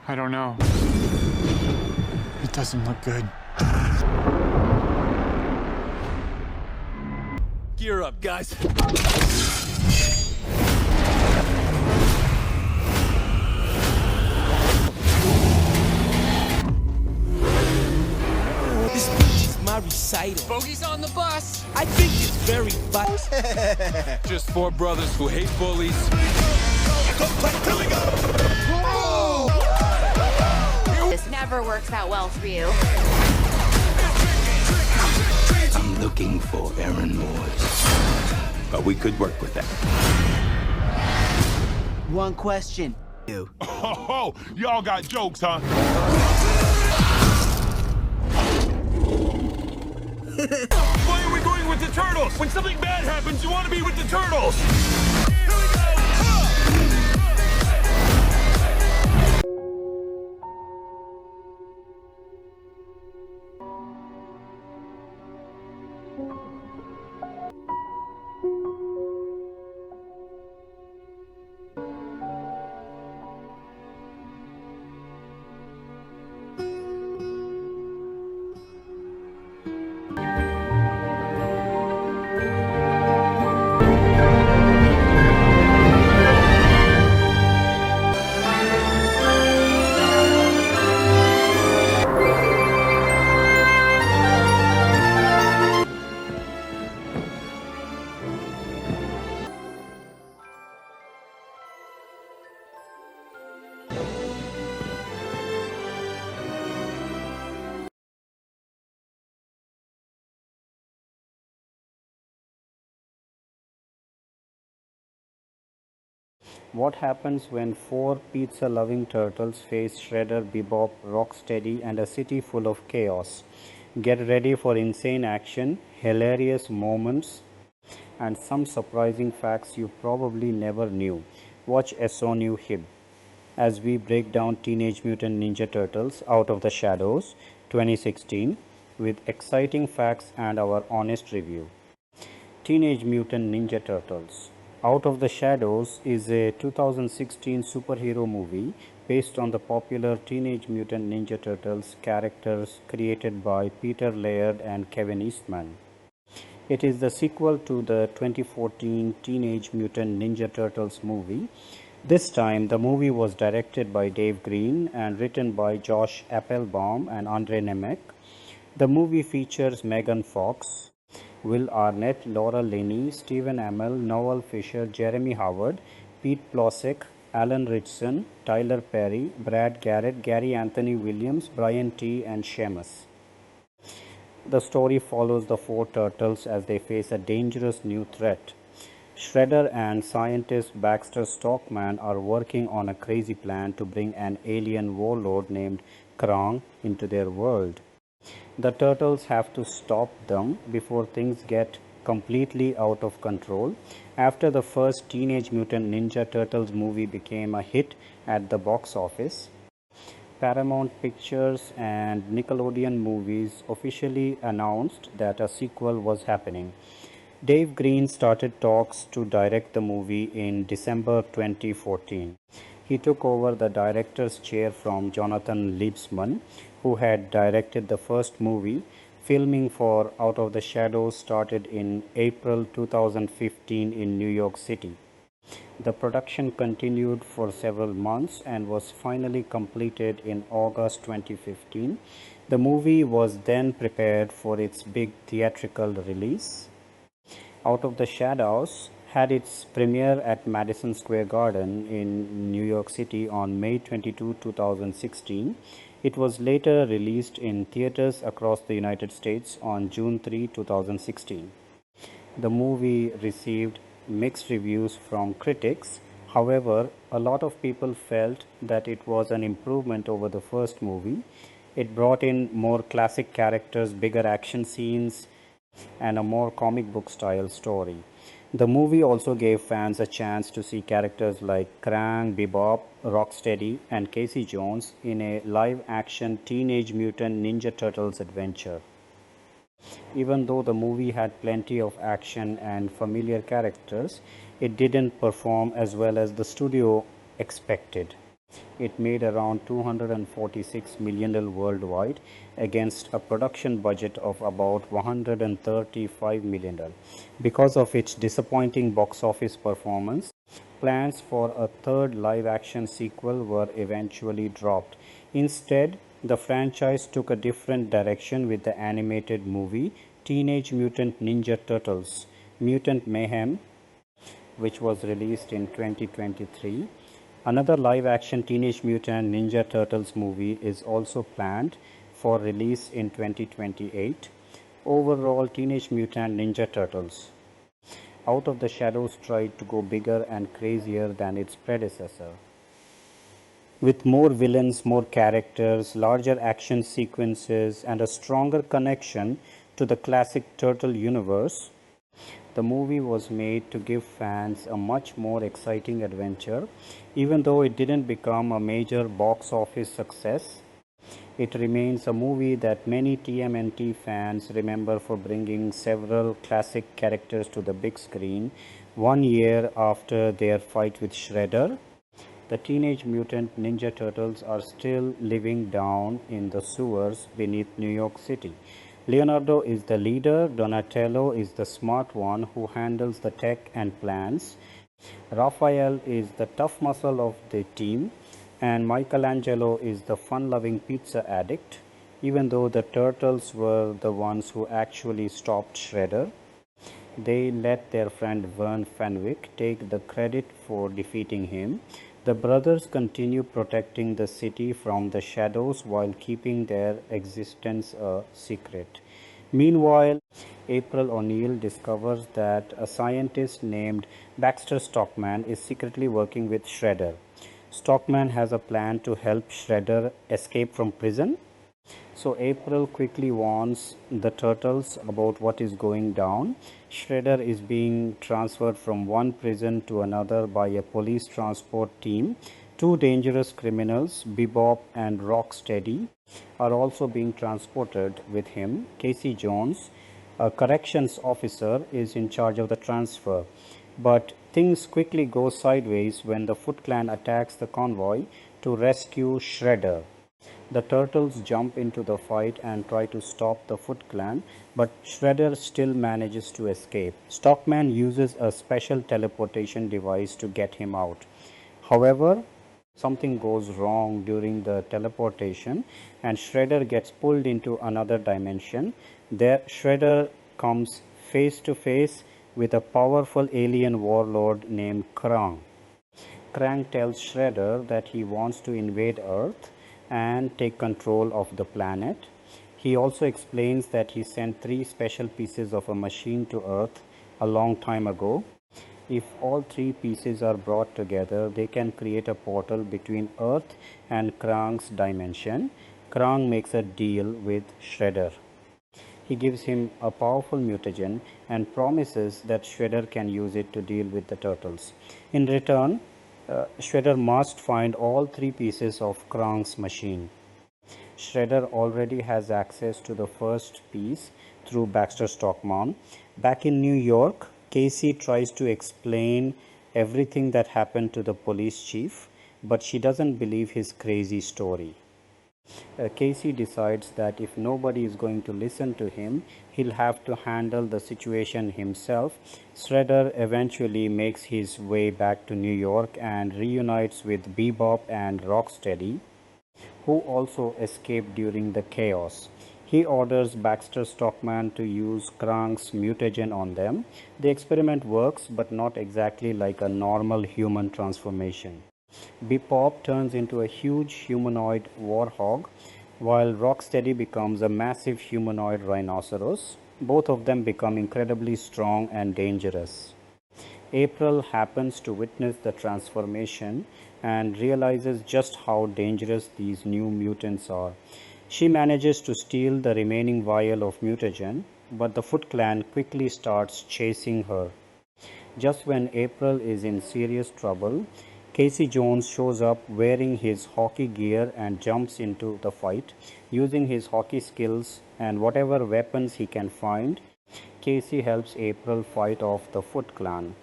I don't know. It doesn't look good. Gear up, guys. This speech is my recital. Bogey's on the bus. I think it's very vital. Just four brothers who hate bullies. Here we go! This never works out well for you. I'm looking for errand boys, but we could work with that. One question. Oh, y'all got jokes, huh? Why are we going with the turtles? When something bad happens, you want to be with the turtles. What happens when four pizza-loving turtles face Shredder, Bebop, Rocksteady, and a city full of chaos? Get ready for insane action, hilarious moments, and some surprising facts you probably never knew. Watch SONU HUB as we break down Teenage Mutant Ninja Turtles Out of the Shadows 2016 with exciting facts and our honest review. Teenage Mutant Ninja Turtles Out of the Shadows is a 2016 superhero movie based on the popular Teenage Mutant Ninja Turtles characters created by Peter Laird and Kevin Eastman. It is the sequel to the 2014 Teenage Mutant Ninja Turtles movie. This time, the movie was directed by Dave Green and written by Josh Applebaum and Andre Nemec. The movie features Megan Fox, Will Arnett, Laura Linney, Stephen Amell, Noel Fisher, Jeremy Howard, Pete Plosek, Alan Ritchson, Tyler Perry, Brad Garrett, Gary Anthony Williams, Brian T. and Seamus. The story follows the four turtles as they face a dangerous new threat. Shredder and scientist Baxter Stockman are working on a crazy plan to bring an alien warlord named Krang into their world. The turtles have to stop them before things get completely out of control. After the first Teenage Mutant Ninja Turtles movie became a hit at the box office, Paramount Pictures and Nickelodeon Movies officially announced that a sequel was happening. Dave Green started talks to direct the movie in December 2014. He took over the director's chair from Jonathan Liebsman, who had directed the first movie. Filming for Out of the Shadows started in April 2015 in New York City. The production continued for several months and was finally completed in August 2015. The movie was then prepared for its big theatrical release. Out of the Shadows had its premiere at Madison Square Garden in New York City on May 22, 2016. It was later released in theaters across the United States on June 3, 2016. The movie received mixed reviews from critics. However, a lot of people felt that it was an improvement over the first movie. It brought in more classic characters, bigger action scenes, and a more comic book style story. The movie also gave fans a chance to see characters like Krang, Bebop, Rocksteady, and Casey Jones in a live-action Teenage Mutant Ninja Turtles adventure. Even though the movie had plenty of action and familiar characters, it didn't perform as well as the studio expected. It made around $246 million worldwide against a production budget of about $135 million. Because of its disappointing box office performance, plans for a third live-action sequel were eventually dropped. Instead, the franchise took a different direction with the animated movie Teenage Mutant Ninja Turtles: Mutant Mayhem, which was released in 2023. Another live-action Teenage Mutant Ninja Turtles movie is also planned for release in 2028. Overall, Teenage Mutant Ninja Turtles: Out of the Shadows tried to go bigger and crazier than its predecessor. With more villains, more characters, larger action sequences, and a stronger connection to the classic Turtle universe, the movie was made to give fans a much more exciting adventure. Even though it didn't become a major box office success, it remains a movie that many TMNT fans remember for bringing several classic characters to the big screen 1 year after their fight with Shredder. The Teenage Mutant Ninja Turtles are still living down in the sewers beneath New York City. Leonardo is the leader, Donatello is the smart one who handles the tech and plans, Raphael is the tough muscle of the team, and Michelangelo is the fun-loving pizza addict. Even though the Turtles were the ones who actually stopped Shredder, they let their friend Vern Fenwick take the credit for defeating him. The brothers continue protecting the city from the shadows while keeping their existence a secret. Meanwhile, April O'Neil discovers that a scientist named Baxter Stockman is secretly working with Shredder. Stockman has a plan to help Shredder escape from prison. So April quickly warns the Turtles about what is going down. Shredder is being transferred from one prison to another by a police transport team. Two dangerous criminals, Bebop and Rocksteady, are also being transported with him. Casey Jones, a corrections officer, is in charge of the transfer. But things quickly go sideways when the Foot Clan attacks the convoy to rescue Shredder. The Turtles jump into the fight and try to stop the Foot Clan, but Shredder still manages to escape. Stockman uses a special teleportation device to get him out. However, something goes wrong during the teleportation and Shredder gets pulled into another dimension. There, Shredder comes face to face with a powerful alien warlord named Krang. Krang tells Shredder that he wants to invade Earth and take control of the planet. He also explains that he sent 3 special pieces of a machine to Earth a long time ago. If all 3 pieces are brought together, they can create a portal between Earth and Krang's dimension. Krang makes a deal with Shredder. He gives him a powerful mutagen and promises that Shredder can use it to deal with the Turtles. In return, Shredder must find all 3 pieces of Krang's machine. Shredder already has access to the first piece through Baxter Stockman. Back in New York, Casey tries to explain everything that happened to the police chief, but she doesn't believe his crazy story. Casey decides that if nobody is going to listen to him, he'll have to handle the situation himself. Shredder eventually makes his way back to New York and reunites with Bebop and Rocksteady, who also escaped during the chaos. He orders Baxter Stockman to use Krang's mutagen on them. The experiment works, but not exactly like a normal human transformation. Bebop turns into a huge humanoid warhog, while Rocksteady becomes a massive humanoid rhinoceros. Both of them become incredibly strong and dangerous. April happens to witness the transformation and realizes just how dangerous these new mutants are. She manages to steal the remaining vial of mutagen, but the Foot Clan quickly starts chasing her. Just when April is in serious trouble, Casey Jones shows up wearing his hockey gear and jumps into the fight. Using his hockey skills and whatever weapons he can find, Casey helps April fight off the Foot Clan.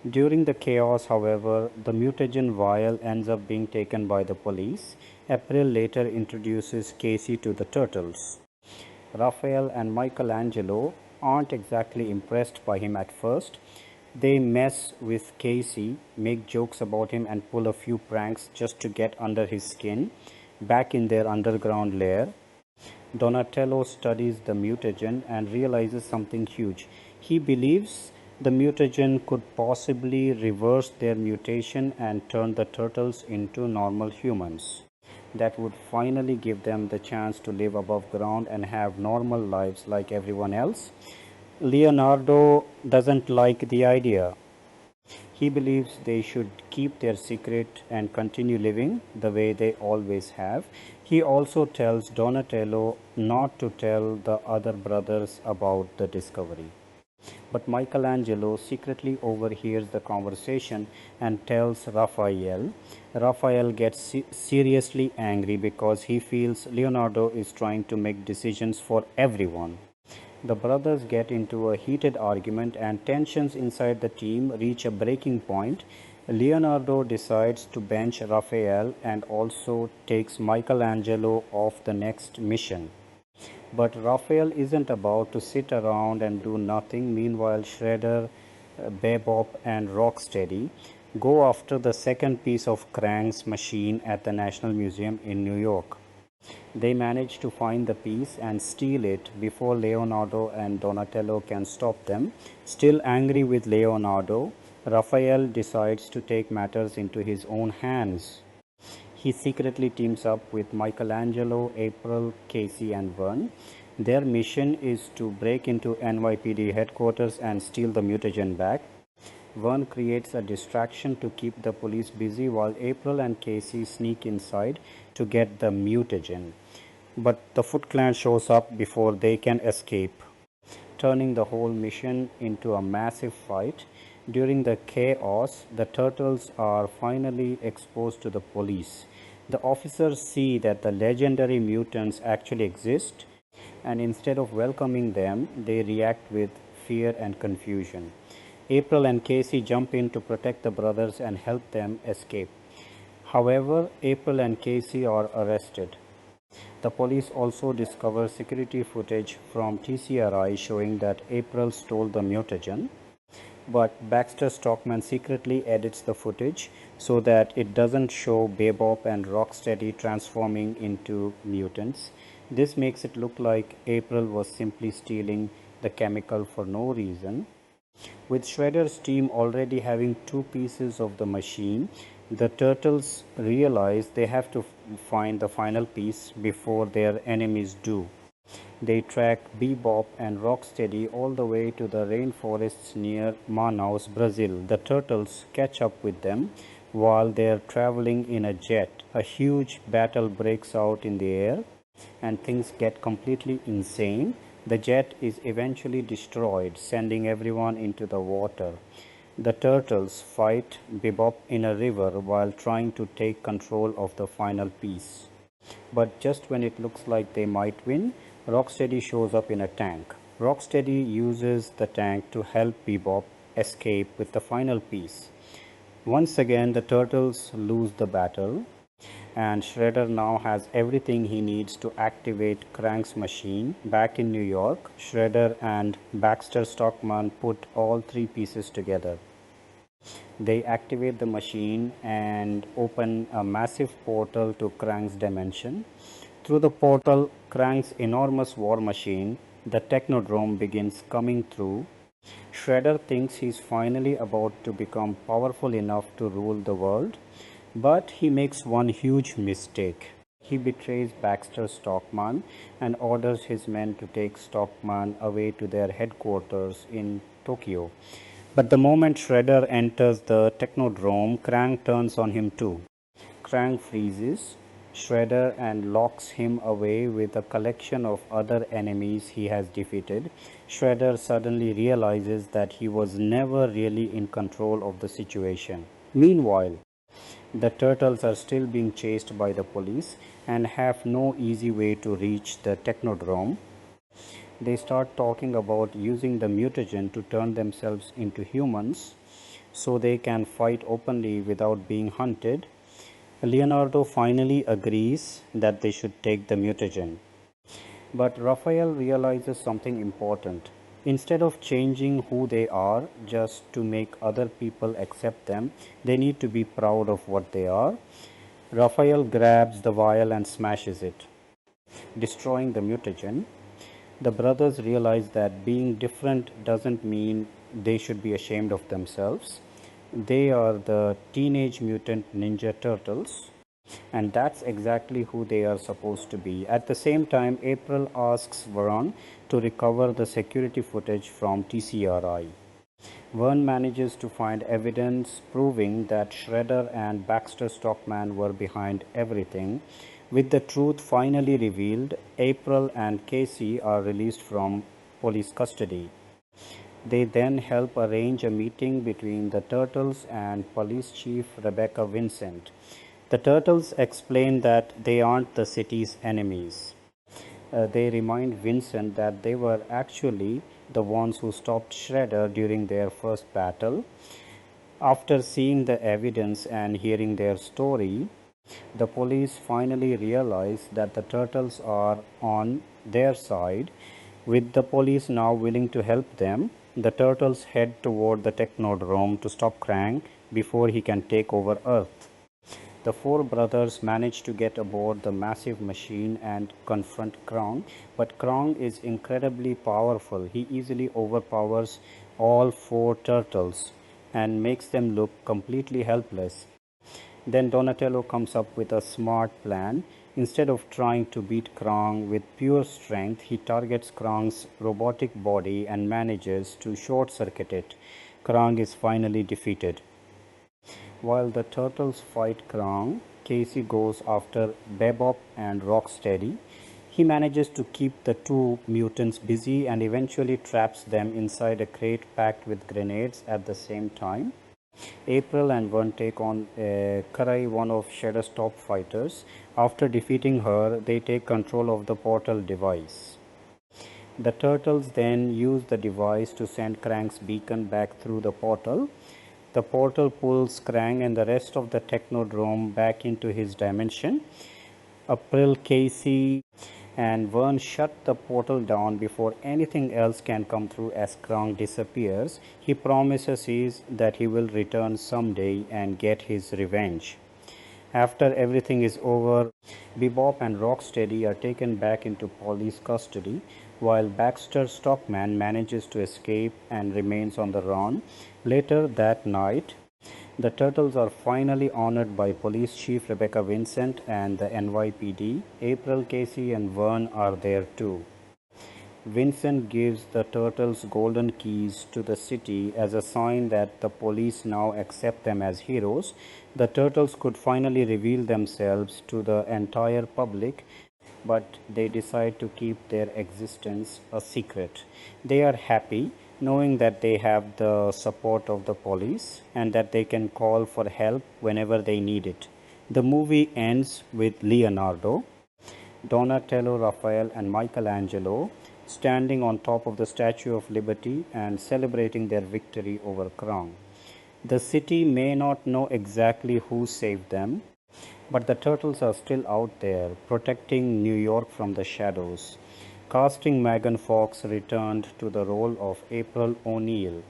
During the chaos, however, the mutagen vial ends up being taken by the police. April later introduces Casey to the turtles. Raphael and Michelangelo aren't exactly impressed by him at first. They mess with Casey, make jokes about him, and pull a few pranks just to get under his skin. Back in their underground lair, Donatello studies the mutagen and realizes something huge. He believes the mutagen could possibly reverse their mutation and turn the turtles into normal humans. That would finally give them the chance to live above ground and have normal lives like everyone else. Leonardo doesn't like the idea. He believes they should keep their secret and continue living the way they always have. He also tells Donatello not to tell the other brothers about the discovery. But Michelangelo secretly overhears the conversation and tells Raphael. Raphael gets seriously angry because he feels Leonardo is trying to make decisions for everyone. The brothers get into a heated argument and tensions inside the team reach a breaking point. Leonardo decides to bench Raphael and also takes Michelangelo off the next mission. But Raphael isn't about to sit around and do nothing. Meanwhile, Shredder, Bebop, and Rocksteady go after the second piece of Krang's machine at the National Museum in New York. They manage to find the piece and steal it before Leonardo and Donatello can stop them. Still angry with Leonardo, Raphael decides to take matters into his own hands. He secretly teams up with Michelangelo, April, Casey, and Vern. Their mission is to break into NYPD headquarters and steal the mutagen back. Vern creates a distraction to keep the police busy while April and Casey sneak inside to get the mutagen. But the Foot Clan shows up before they can escape, turning the whole mission into a massive fight. During the chaos, the turtles are finally exposed to the police. The officers see that the legendary mutants actually exist, and instead of welcoming them, they react with fear and confusion. April and Casey jump in to protect the brothers and help them escape. However, April and Casey are arrested. The police also discover security footage from TCRI showing that April stole the mutagen. But Baxter Stockman secretly edits the footage so that it doesn't show Bebop and Rocksteady transforming into mutants. This makes it look like April was simply stealing the chemical for no reason. With Shredder's team already having 2 pieces of the machine, the turtles realize they have to find the final piece before their enemies do. They track Bebop and Rocksteady all the way to the rainforests near Manaus, Brazil. The turtles catch up with them while they're traveling in a jet. A huge battle breaks out in the air and things get completely insane. The jet is eventually destroyed, sending everyone into the water. The turtles fight Bebop in a river while trying to take control of the final piece. But just when it looks like they might win, Rocksteady shows up in a tank. Rocksteady uses the tank to help Bebop escape with the final piece. Once again, the turtles lose the battle, and Shredder now has everything he needs to activate Krang's machine. Back in New York, Shredder and Baxter Stockman put all 3 pieces together. They activate the machine and open a massive portal to Krang's dimension. Through the portal, Krang's enormous war machine, the Technodrome, begins coming through. Shredder thinks he's finally about to become powerful enough to rule the world, but he makes one huge mistake. He betrays Baxter Stockman and orders his men to take Stockman away to their headquarters in Tokyo. But the moment Shredder enters the Technodrome, Krang turns on him too. Krang freezes Shredder and locks him away with a collection of other enemies he has defeated. Shredder suddenly realizes that he was never really in control of the situation. Meanwhile, the turtles are still being chased by the police and have no easy way to reach the Technodrome. They start talking about using the mutagen to turn themselves into humans. so they can fight openly without being hunted. Leonardo finally agrees that they should take the mutagen. But Raphael realizes something important. Instead of changing who they are just to make other people accept them, they need to be proud of what they are. Raphael grabs the vial and smashes it, destroying the mutagen. The brothers realize that being different doesn't mean they should be ashamed of themselves. They are the Teenage Mutant Ninja Turtles, and that's exactly who they are supposed to be. At the same time, April asks Vern to recover the security footage from TCRI. Vern manages to find evidence proving that Shredder and Baxter Stockman were behind everything. With the truth finally revealed, April and Casey are released from police custody. They then help arrange a meeting between the Turtles and Police Chief Rebecca Vincent. The Turtles explain that they aren't the city's enemies. They remind Vincent that they were actually the ones who stopped Shredder during their first battle. After seeing the evidence and hearing their story, the police finally realize that the Turtles are on their side. With the police now willing to help them, the Turtles head toward the Technodrome to stop Krang before he can take over Earth. The four brothers manage to get aboard the massive machine and confront Krang, but Krang is incredibly powerful. He easily overpowers all four turtles and makes them look completely helpless. Then Donatello comes up with a smart plan. Instead of trying to beat Krang with pure strength, he targets Krang's robotic body and manages to short-circuit it. Krang is finally defeated. While the Turtles fight Krang, Casey goes after Bebop and Rocksteady. He manages to keep the two mutants busy and eventually traps them inside a crate packed with grenades at the same time. April and Vern take on Karai, one of Shredder's top fighters. After defeating her, they take control of the portal device. The Turtles then use the device to send Krang's beacon back through the portal. The portal pulls Krang and the rest of the Technodrome back into his dimension. April, Casey, and Vern shut the portal down before anything else can come through as Krang disappears. He promises that he will return someday and get his revenge. After everything is over, Bebop and Rocksteady are taken back into police custody, while Baxter Stockman manages to escape and remains on the run. Later that night, the Turtles are finally honored by Police Chief Rebecca Vincent and the NYPD. April, Casey, and Vern are there too. Vincent gives the Turtles golden keys to the city as a sign that the police now accept them as heroes. The Turtles could finally reveal themselves to the entire public, but they decide to keep their existence a secret. They are happy knowing that they have the support of the police and that they can call for help whenever they need it. The movie ends with Leonardo, Donatello, Raphael, and Michelangelo standing on top of the Statue of Liberty and celebrating their victory over Krang. The city may not know exactly who saved them, but the Turtles are still out there protecting New York from the shadows. Casting Megan Fox returned to the role of April O'Neil,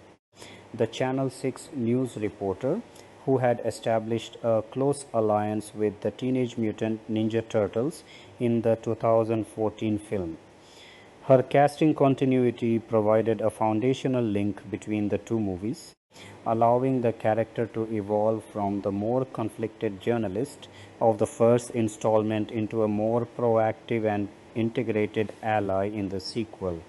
the Channel 6 news reporter who had established a close alliance with the Teenage Mutant Ninja Turtles in the 2014 film. Her casting continuity provided a foundational link between the two movies, allowing the character to evolve from the more conflicted journalist of the first installment into a more proactive and integrated ally in the sequel.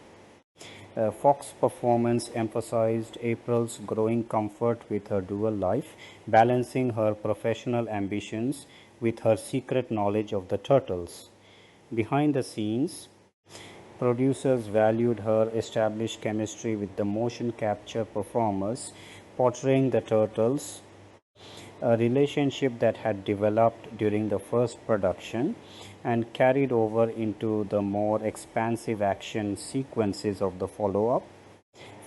Fox's performance emphasized April's growing comfort with her dual life, balancing her professional ambitions with her secret knowledge of the Turtles. Behind the scenes, producers valued her established chemistry with the motion capture performers portraying the Turtles, a relationship that had developed during the first production and carried over into the more expansive action sequences of the follow-up.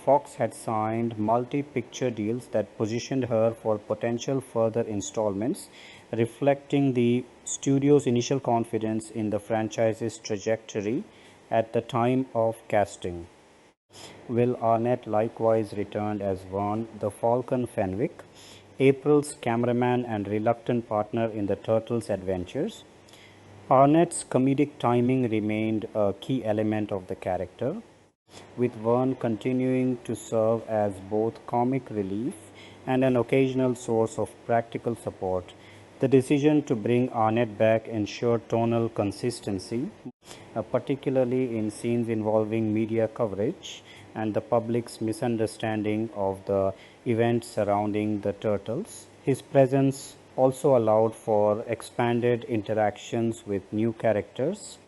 Fox had signed multi-picture deals that positioned her for potential further installments, reflecting the studio's initial confidence in the franchise's trajectory at the time of casting. Will Arnett likewise returned as Vern the Falcon Fenwick, April's cameraman and reluctant partner in the Turtles' adventures. Arnett's comedic timing remained a key element of the character, with Vern continuing to serve as both comic relief and an occasional source of practical support. The decision to bring Arnett back ensured tonal consistency, particularly in scenes involving media coverage and the public's misunderstanding of the events surrounding the Turtles. His presence also allowed for expanded interactions with new characters,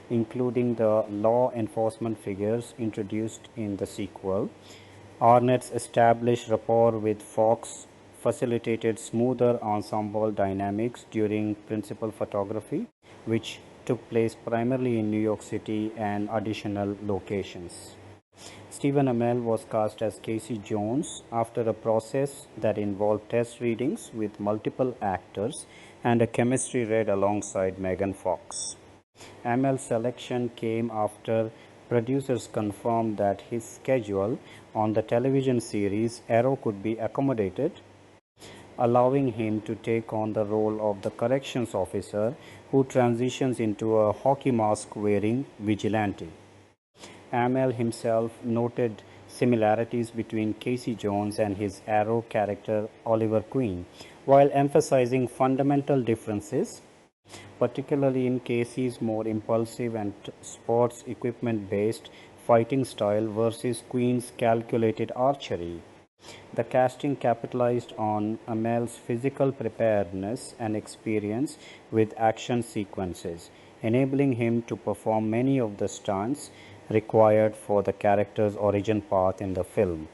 including the law enforcement figures introduced in the sequel. Arnett's established rapport with Fox facilitated smoother ensemble dynamics during principal photography, which took place primarily in New York City and additional locations. Stephen Amell was cast as Casey Jones after a process that involved test readings with multiple actors and a chemistry read alongside Megan Fox. Amell's selection came after producers confirmed that his schedule on the television series Arrow could be accommodated, allowing him to take on the role of the corrections officer who transitions into a hockey mask wearing vigilante. Amell himself noted similarities between Casey Jones and his Arrow character Oliver Queen, while emphasizing fundamental differences, particularly in Casey's more impulsive and sports equipment-based fighting style versus Queen's calculated archery. The casting capitalized on Amell's physical preparedness and experience with action sequences, enabling him to perform many of the stunts required for the character's origin path in the film.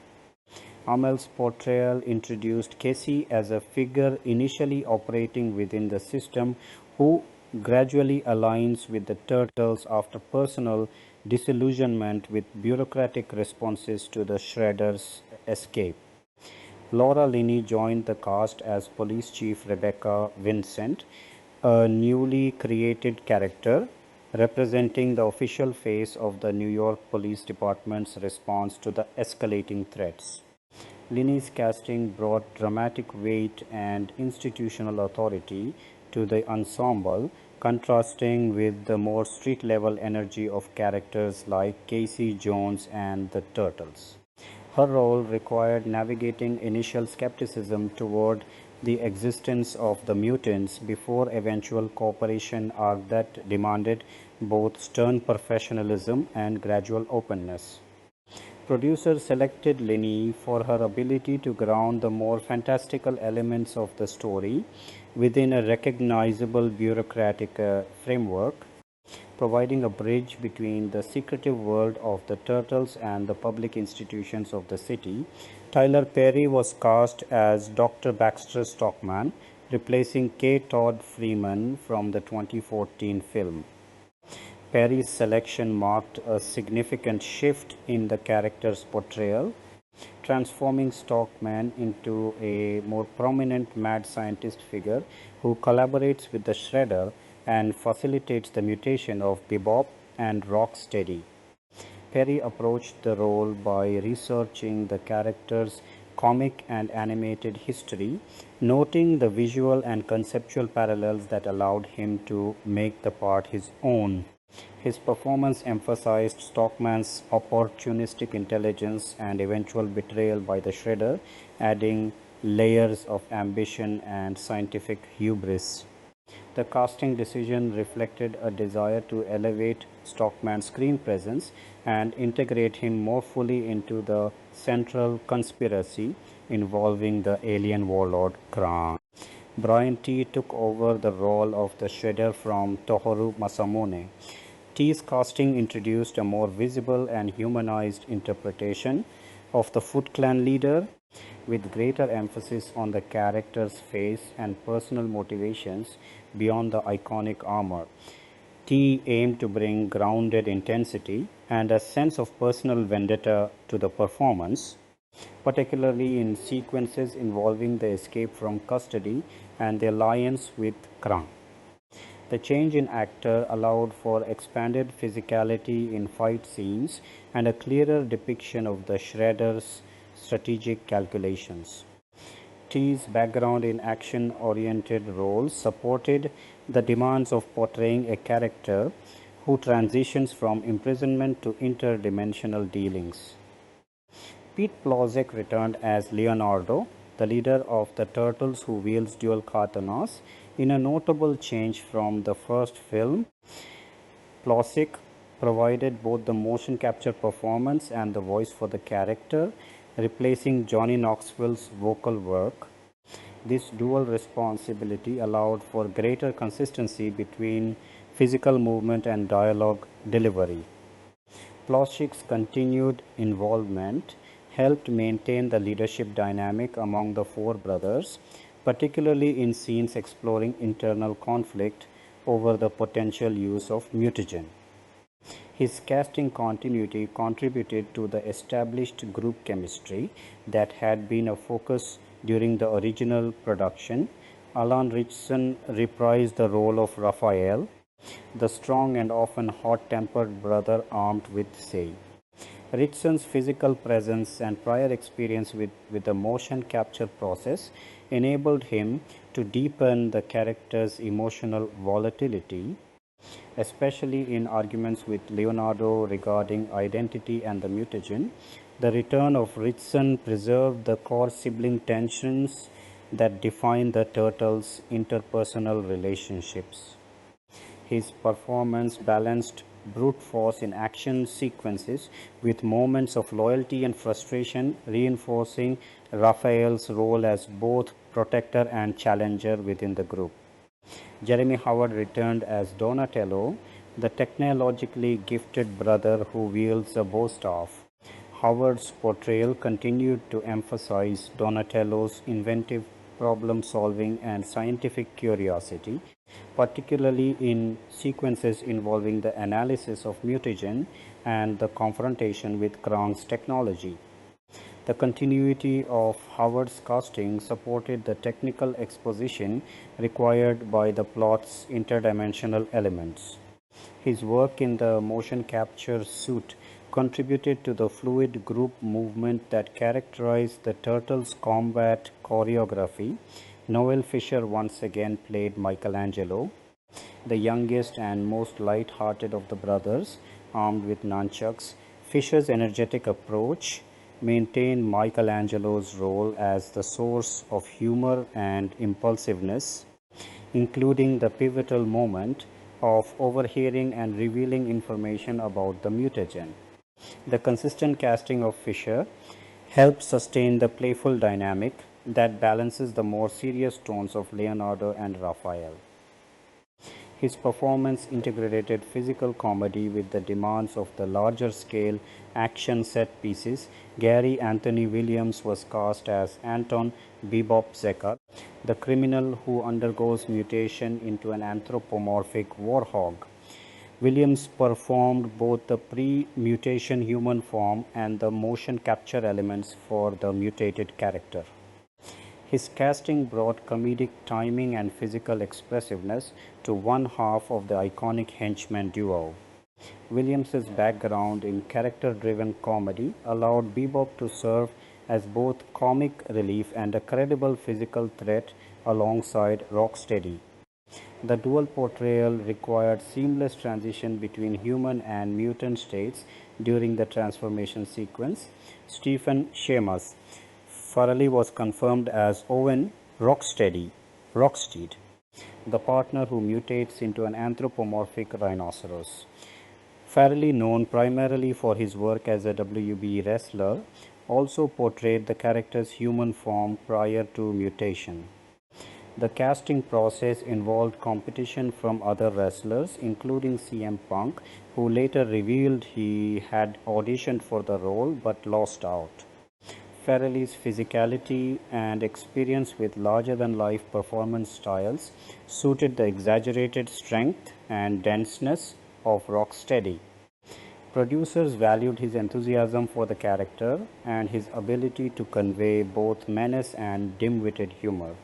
Amell's portrayal introduced Casey as a figure initially operating within the system who gradually aligns with the Turtles after personal disillusionment with bureaucratic responses to the Shredder's escape. Laura Linney joined the cast as Police Chief Rebecca Vincent, a newly created character representing the official face of the New York Police Department's response to the escalating threats. Linney's casting brought dramatic weight and institutional authority to the ensemble, contrasting with the more street-level energy of characters like Casey Jones and the Turtles. Her role required navigating initial skepticism toward the existence of the mutants before eventual cooperation arc that demanded both stern professionalism and gradual openness. Producers selected Linney for her ability to ground the more fantastical elements of the story within a recognizable bureaucratic framework, providing a bridge between the secretive world of the Turtles and the public institutions of the city. Tyler Perry was cast as Dr. Baxter Stockman, replacing K. Todd Freeman from the 2014 film. Perry's selection marked a significant shift in the character's portrayal, transforming Stockman into a more prominent mad scientist figure who collaborates with the Shredder and facilitates the mutation of Bebop and Rocksteady. Perry approached the role by researching the character's comic and animated history, noting the visual and conceptual parallels that allowed him to make the part his own. His performance emphasized Stockman's opportunistic intelligence and eventual betrayal by the Shredder, adding layers of ambition and scientific hubris. The casting decision reflected a desire to elevate Stockman's screen presence and integrate him more fully into the central conspiracy involving the alien warlord Krang. Brian T. took over the role of the Shredder from Tohoru Masamune. T's casting introduced a more visible and humanized interpretation of the Foot Clan leader, with greater emphasis on the character's face and personal motivations beyond the iconic armor. T aimed to bring grounded intensity and a sense of personal vendetta to the performance, particularly in sequences involving the escape from custody and the alliance with Krang. The change in actor allowed for expanded physicality in fight scenes and a clearer depiction of the Shredder's strategic calculations. T's background in action-oriented roles supported the demands of portraying a character who transitions from imprisonment to interdimensional dealings. Pete Plozek returned as Leonardo, the leader of the Turtles who wields dual katanas, in a notable change from the first film. Plozek provided both the motion capture performance and the voice for the character, replacing Johnny Knoxville's vocal work. This dual responsibility allowed for greater consistency between physical movement and dialogue delivery. Plozek's continued involvement helped maintain the leadership dynamic among the four brothers, particularly in scenes exploring internal conflict over the potential use of mutagen. His casting continuity contributed to the established group chemistry that had been a focus during the original production. Alan Ritchson reprised the role of Raphael, the strong and often hot-tempered brother armed with sei. Ritchson's physical presence and prior experience with the motion capture process enabled him to deepen the character's emotional volatility, especially in arguments with Leonardo regarding identity and the mutagen. The return of Ritchson preserved the core sibling tensions that define the Turtles' interpersonal relationships. His performance balanced brute force in action sequences with moments of loyalty and frustration, reinforcing Raphael's role as both protector and challenger within the group. Jeremy Howard returned as Donatello, the technologically gifted brother who wields a bow staff. Howard's portrayal continued to emphasize Donatello's inventive problem solving and scientific curiosity, particularly in sequences involving the analysis of mutagen and the confrontation with Krang's technology. The continuity of Howard's casting supported the technical exposition required by the plot's interdimensional elements. His work in the motion capture suit contributed to the fluid group movement that characterized the Turtles' combat choreography. Noel Fisher once again played Michelangelo, the youngest and most light-hearted of the brothers, armed with nunchucks. Fisher's energetic approach maintained Michelangelo's role as the source of humor and impulsiveness, including the pivotal moment of overhearing and revealing information about the mutagen. The consistent casting of Fisher helped sustain the playful dynamic that balances the more serious tones of Leonardo and Raphael. His performance integrated physical comedy with the demands of the larger scale action set pieces. Gary Anthony Williams was cast as Anton Bebop Zekar, the criminal who undergoes mutation into an anthropomorphic warhog. Williams performed both the pre-mutation human form and the motion capture elements for the mutated character. His casting brought comedic timing and physical expressiveness to one half of the iconic henchman duo. Williams's background in character-driven comedy allowed Bebop to serve as both comic relief and a credible physical threat alongside Rocksteady. The dual portrayal required seamless transition between human and mutant states during the transformation sequence. Stephen Sheamus Farrelly was confirmed as Owen Rockstead, the partner who mutates into an anthropomorphic rhinoceros. Farrelly, known primarily for his work as a WB wrestler, also portrayed the character's human form prior to mutation. The casting process involved competition from other wrestlers, including CM Punk, who later revealed he had auditioned for the role but lost out. Farrelly's physicality and experience with larger-than-life performance styles suited the exaggerated strength and denseness of Rocksteady. Producers valued his enthusiasm for the character and his ability to convey both menace and dim-witted humor.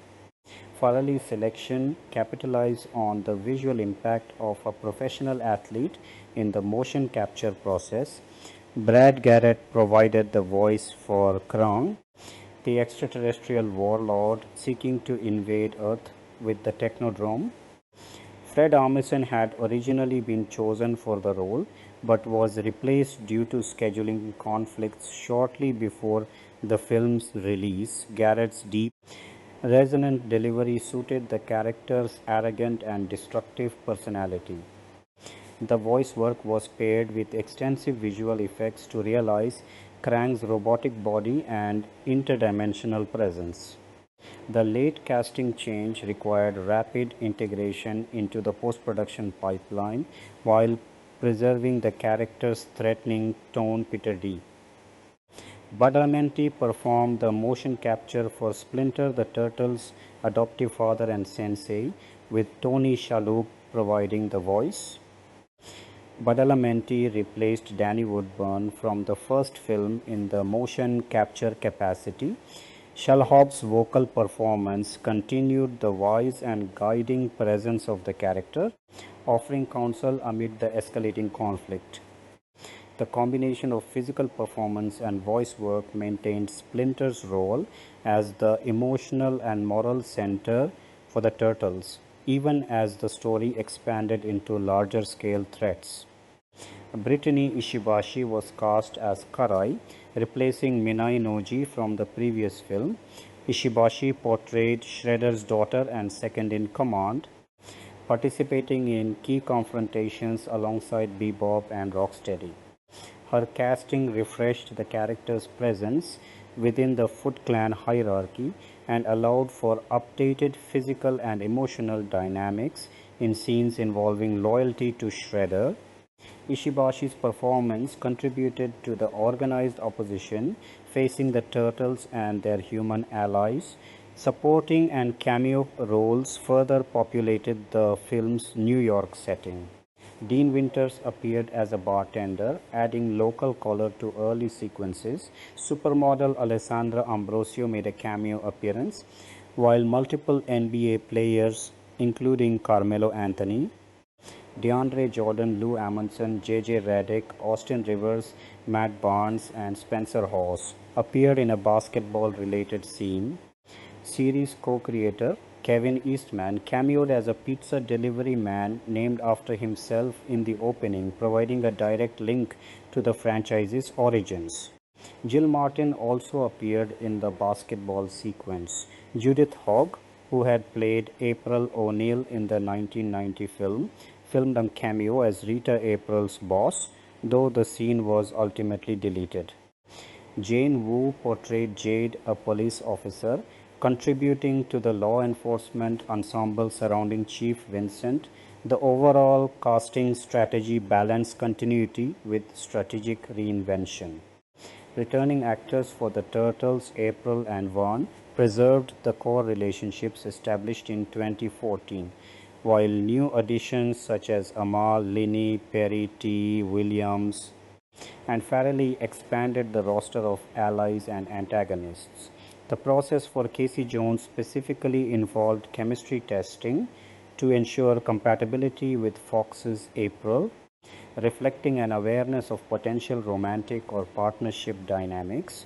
Farrelly's selection capitalized on the visual impact of a professional athlete in the motion capture process. Brad Garrett provided the voice for Krang, the extraterrestrial warlord seeking to invade Earth with the Technodrome. Fred Armisen had originally been chosen for the role but was replaced due to scheduling conflicts shortly before the film's release. Garrett's deep, resonant delivery suited the character's arrogant and destructive personality. The voice work was paired with extensive visual effects to realize Krang's robotic body and interdimensional presence. The late casting change required rapid integration into the post-production pipeline while preserving the character's threatening tone. Peter D. Badalamenti performed the motion capture for Splinter the Turtles' adoptive father and sensei, with Tony Shalhoub providing the voice. Badalamenti replaced Danny Woodburn from the first film in the motion capture capacity. Shalhoub's vocal performance continued the wise and guiding presence of the character, offering counsel amid the escalating conflict. The combination of physical performance and voice work maintained Splinter's role as the emotional and moral center for the Turtles, even as the story expanded into larger-scale threats. Brittany Ishibashi was cast as Karai, replacing Minai Noji from the previous film. Ishibashi portrayed Shredder's daughter and second-in-command, participating in key confrontations alongside Bebop and Rocksteady. Her casting refreshed the character's presence within the Foot Clan hierarchy and allowed for updated physical and emotional dynamics in scenes involving loyalty to Shredder. Ishibashi's performance contributed to the organized opposition facing the Turtles and their human allies. Supporting and cameo roles further populated the film's New York setting. Dean Winters appeared as a bartender, adding local color to early sequences. Supermodel Alessandra Ambrosio made a cameo appearance, while multiple NBA players, including Carmelo Anthony, DeAndre Jordan, Lou Amundsen, J.J. Redick, Austin Rivers, Matt Barnes, and Spencer Hawes, appeared in a basketball-related scene. Series co-creator Kevin Eastman cameoed as a pizza delivery man named after himself in the opening, providing a direct link to the franchise's origins. Jill Martin also appeared in the basketball sequence. Judith Hogg, who had played April O'Neil in the 1990 film, filmed a cameo as Rita April's boss, though the scene was ultimately deleted. Jane Wu portrayed Jade, a police officer, contributing to the law enforcement ensemble surrounding Chief Vincent. The overall casting strategy balanced continuity with strategic reinvention. Returning actors for the Turtles, April and Vaughn, preserved the core relationships established in 2014, while new additions such as Amell, Linney, Perry T. Williams, and Farrelly expanded the roster of allies and antagonists. The process for Casey Jones specifically involved chemistry testing to ensure compatibility with Fox's April, reflecting an awareness of potential romantic or partnership dynamics.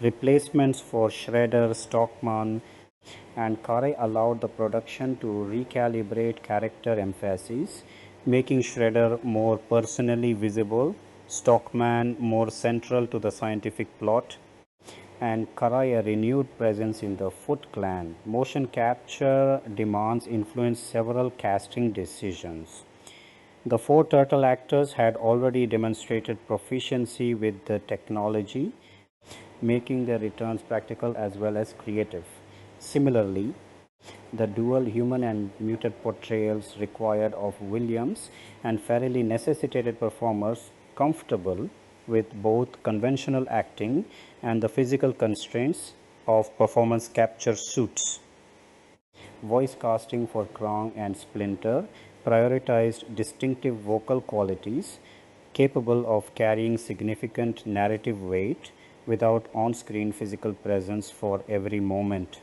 Replacements for Shredder, Stockman, and Karai allowed the production to recalibrate character emphases, making Shredder more personally visible, Stockman more central to the scientific plot, and Karai a renewed presence in the Foot Clan. Motion capture demands influenced several casting decisions. The 4 turtle actors had already demonstrated proficiency with the technology, making their returns practical as well as creative. Similarly, the dual human and mutant portrayals required of Williams and Farrelly necessitated performers comfortable with both conventional acting and the physical constraints of performance capture suits. Voice casting for Krang and Splinter prioritized distinctive vocal qualities capable of carrying significant narrative weight without on-screen physical presence for every moment.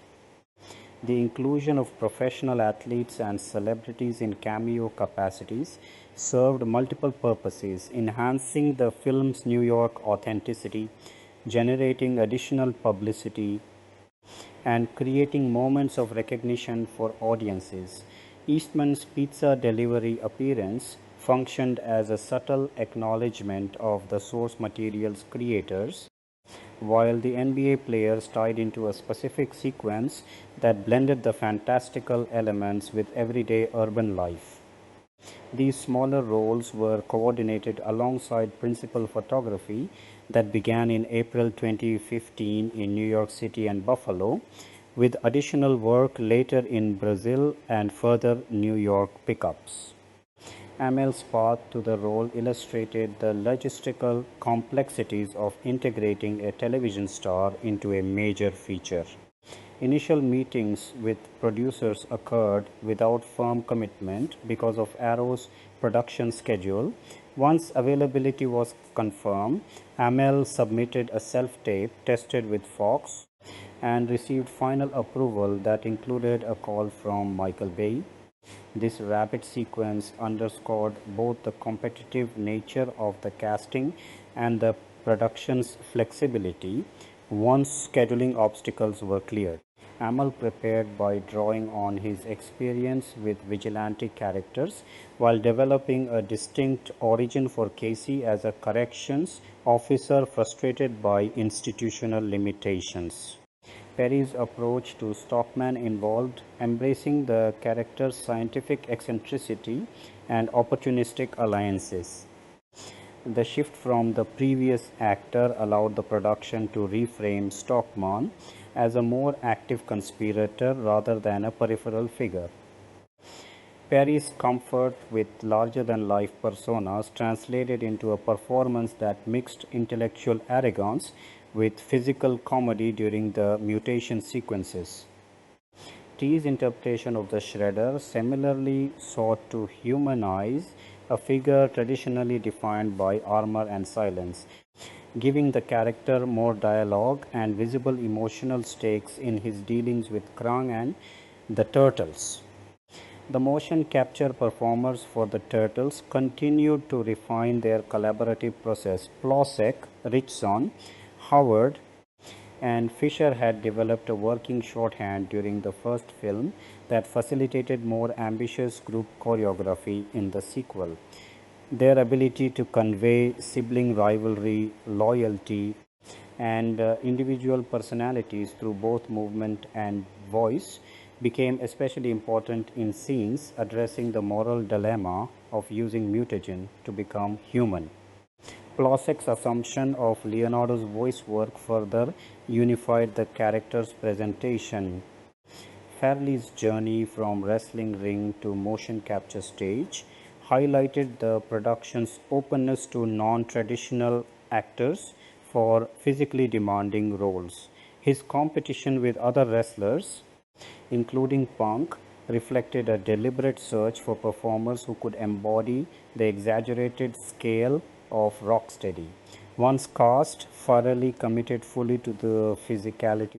The inclusion of professional athletes and celebrities in cameo capacities served multiple purposes, enhancing the film's New York authenticity, generating additional publicity, and creating moments of recognition for audiences. Eastman's pizza delivery appearance functioned as a subtle acknowledgement of the source material's creators, while the NBA players tied into a specific sequence that blended the fantastical elements with everyday urban life. These smaller roles were coordinated alongside principal photography that began in April 2015 in New York City and Buffalo, with additional work later in Brazil and further New York pickups. Amell's path to the role illustrated the logistical complexities of integrating a television star into a major feature. Initial meetings with producers occurred without firm commitment because of Arrow's production schedule. Once availability was confirmed, Amell submitted a self-tape tested with Fox and received final approval that included a call from Michael Bay. This rapid sequence underscored both the competitive nature of the casting and the production's flexibility once scheduling obstacles were cleared. Amell prepared by drawing on his experience with vigilante characters while developing a distinct origin for Casey as a corrections officer frustrated by institutional limitations. Perry's approach to Stockman involved embracing the character's scientific eccentricity and opportunistic alliances. The shift from the previous actor allowed the production to reframe Stockman as a more active conspirator rather than a peripheral figure. Perry's comfort with larger-than-life personas translated into a performance that mixed intellectual arrogance with physical comedy during the mutation sequences. T's interpretation of the Shredder similarly sought to humanize a figure traditionally defined by armor and silence, giving the character more dialogue and visible emotional stakes in his dealings with Krang and the Turtles. The motion capture performers for the Turtles continued to refine their collaborative process. Plosek, Richson, Howard, and Fisher had developed a working shorthand during the first film that facilitated more ambitious group choreography in the sequel. Their ability to convey sibling rivalry, loyalty, and individual personalities through both movement and voice became especially important in scenes addressing the moral dilemma of using mutagen to become human. Plosek's assumption of Leonardo's voice work further unified the character's presentation. Farley's journey from wrestling ring to motion capture stage highlighted the production's openness to non-traditional actors for physically demanding roles. His competition with other wrestlers, including Punk, reflected a deliberate search for performers who could embody the exaggerated scale of Rocksteady. Once cast, Farrelly committed fully to the physicality,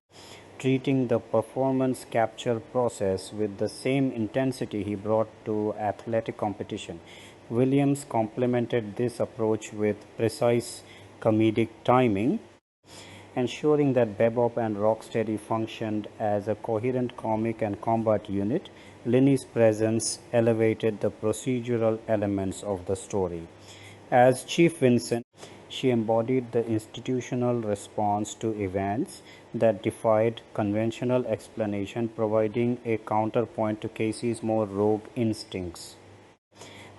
treating the performance capture process with the same intensity he brought to athletic competition. Williams complemented this approach with precise comedic timing, ensuring that Bebop and Rocksteady functioned as a coherent comic and combat unit. Linney's presence elevated the procedural elements of the story. As Chief Vincent, she embodied the institutional response to events that defied conventional explanation, providing a counterpoint to Casey's more rogue instincts.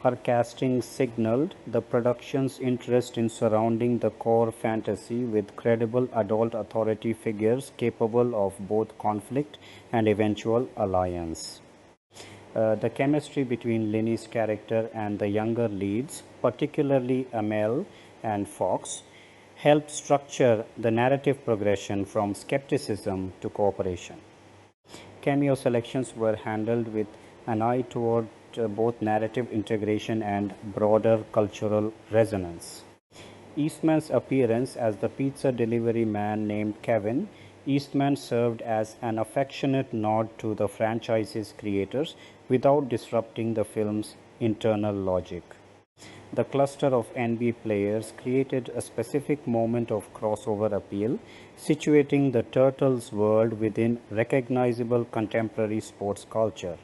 Her casting signaled the production's interest in surrounding the core fantasy with credible adult authority figures capable of both conflict and eventual alliance. The chemistry between Linney's character and the younger leads, particularly Amell and Fox, helped structure the narrative progression from skepticism to cooperation. Cameo selections were handled with an eye toward both narrative integration and broader cultural resonance. Eastman's appearance as the pizza delivery man named Kevin Eastman served as an affectionate nod to the franchise's creators without disrupting the film's internal logic. The cluster of NB players created a specific moment of crossover appeal, situating the Turtles world within recognizable contemporary sports culture.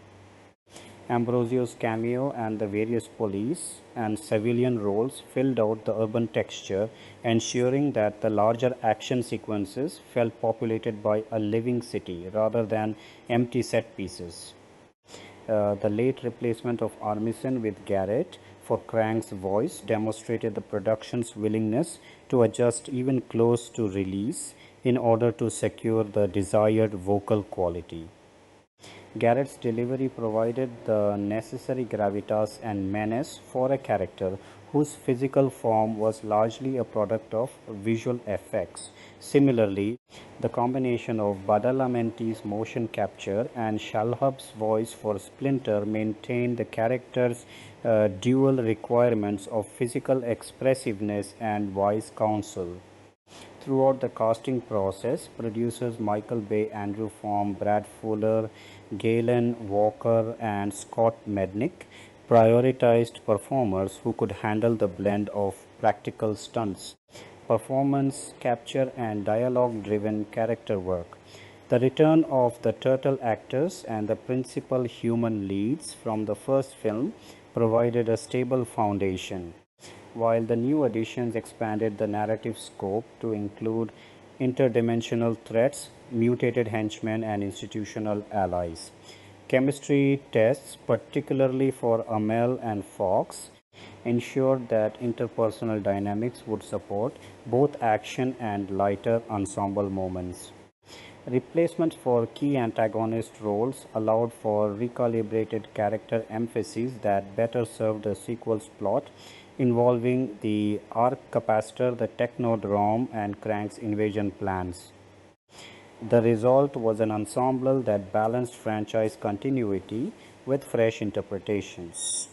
Ambrosio's cameo and the various police and civilian roles filled out the urban texture, ensuring that the larger action sequences felt populated by a living city rather than empty set pieces. The late replacement of Armisen with Garrett for Krang's voice demonstrated the production's willingness to adjust even close to release in order to secure the desired vocal quality. Garrett's delivery provided the necessary gravitas and menace for a character whose physical form was largely a product of visual effects. Similarly, the combination of Badalamenti's motion capture and Shalhoub's voice for Splinter maintained the character's dual requirements of physical expressiveness and wise counsel. Throughout the casting process, producers Michael Bay, Andrew Form, Brad Fuller, Galen Walker, and Scott Mednick prioritized performers who could handle the blend of practical stunts, performance capture, and dialogue-driven character work. The return of the turtle actors and the principal human leads from the first film provided a stable foundation, while the new additions expanded the narrative scope to include interdimensional threats, mutated henchmen, and institutional allies. Chemistry tests, particularly for Amell and Fox, ensured that interpersonal dynamics would support both action and lighter ensemble moments. Replacements for key antagonist roles allowed for recalibrated character emphases that better served the sequel's plot, involving the arc capacitor, the Technodrome, and Krang's invasion plans. The result was an ensemble that balanced franchise continuity with fresh interpretations.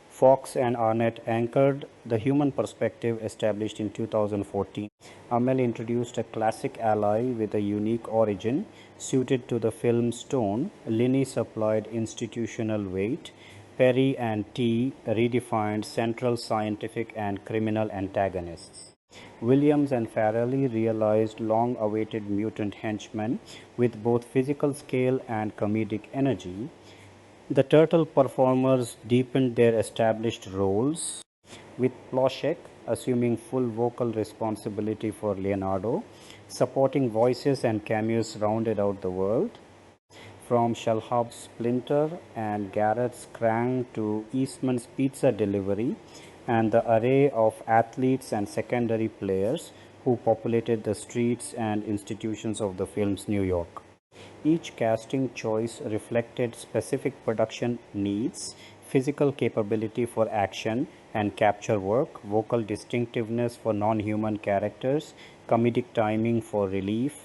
Fox and Arnett anchored the human perspective established in 2014. Amell introduced a classic ally with a unique origin suited to the film's tone. Linney supplied institutional weight. Perry and T redefined central scientific and criminal antagonists. Williams and Farrelly realized long-awaited mutant henchmen with both physical scale and comedic energy. The Turtle performers deepened their established roles, with Ploshek assuming full vocal responsibility for Leonardo. Supporting voices and cameos rounded out the world. From Shalhoub's Splinter and Garrett's Krang to Eastman's pizza delivery, and the array of athletes and secondary players who populated the streets and institutions of the film's New York. Each casting choice reflected specific production needs: physical capability for action and capture work, vocal distinctiveness for non-human characters, comedic timing for relief,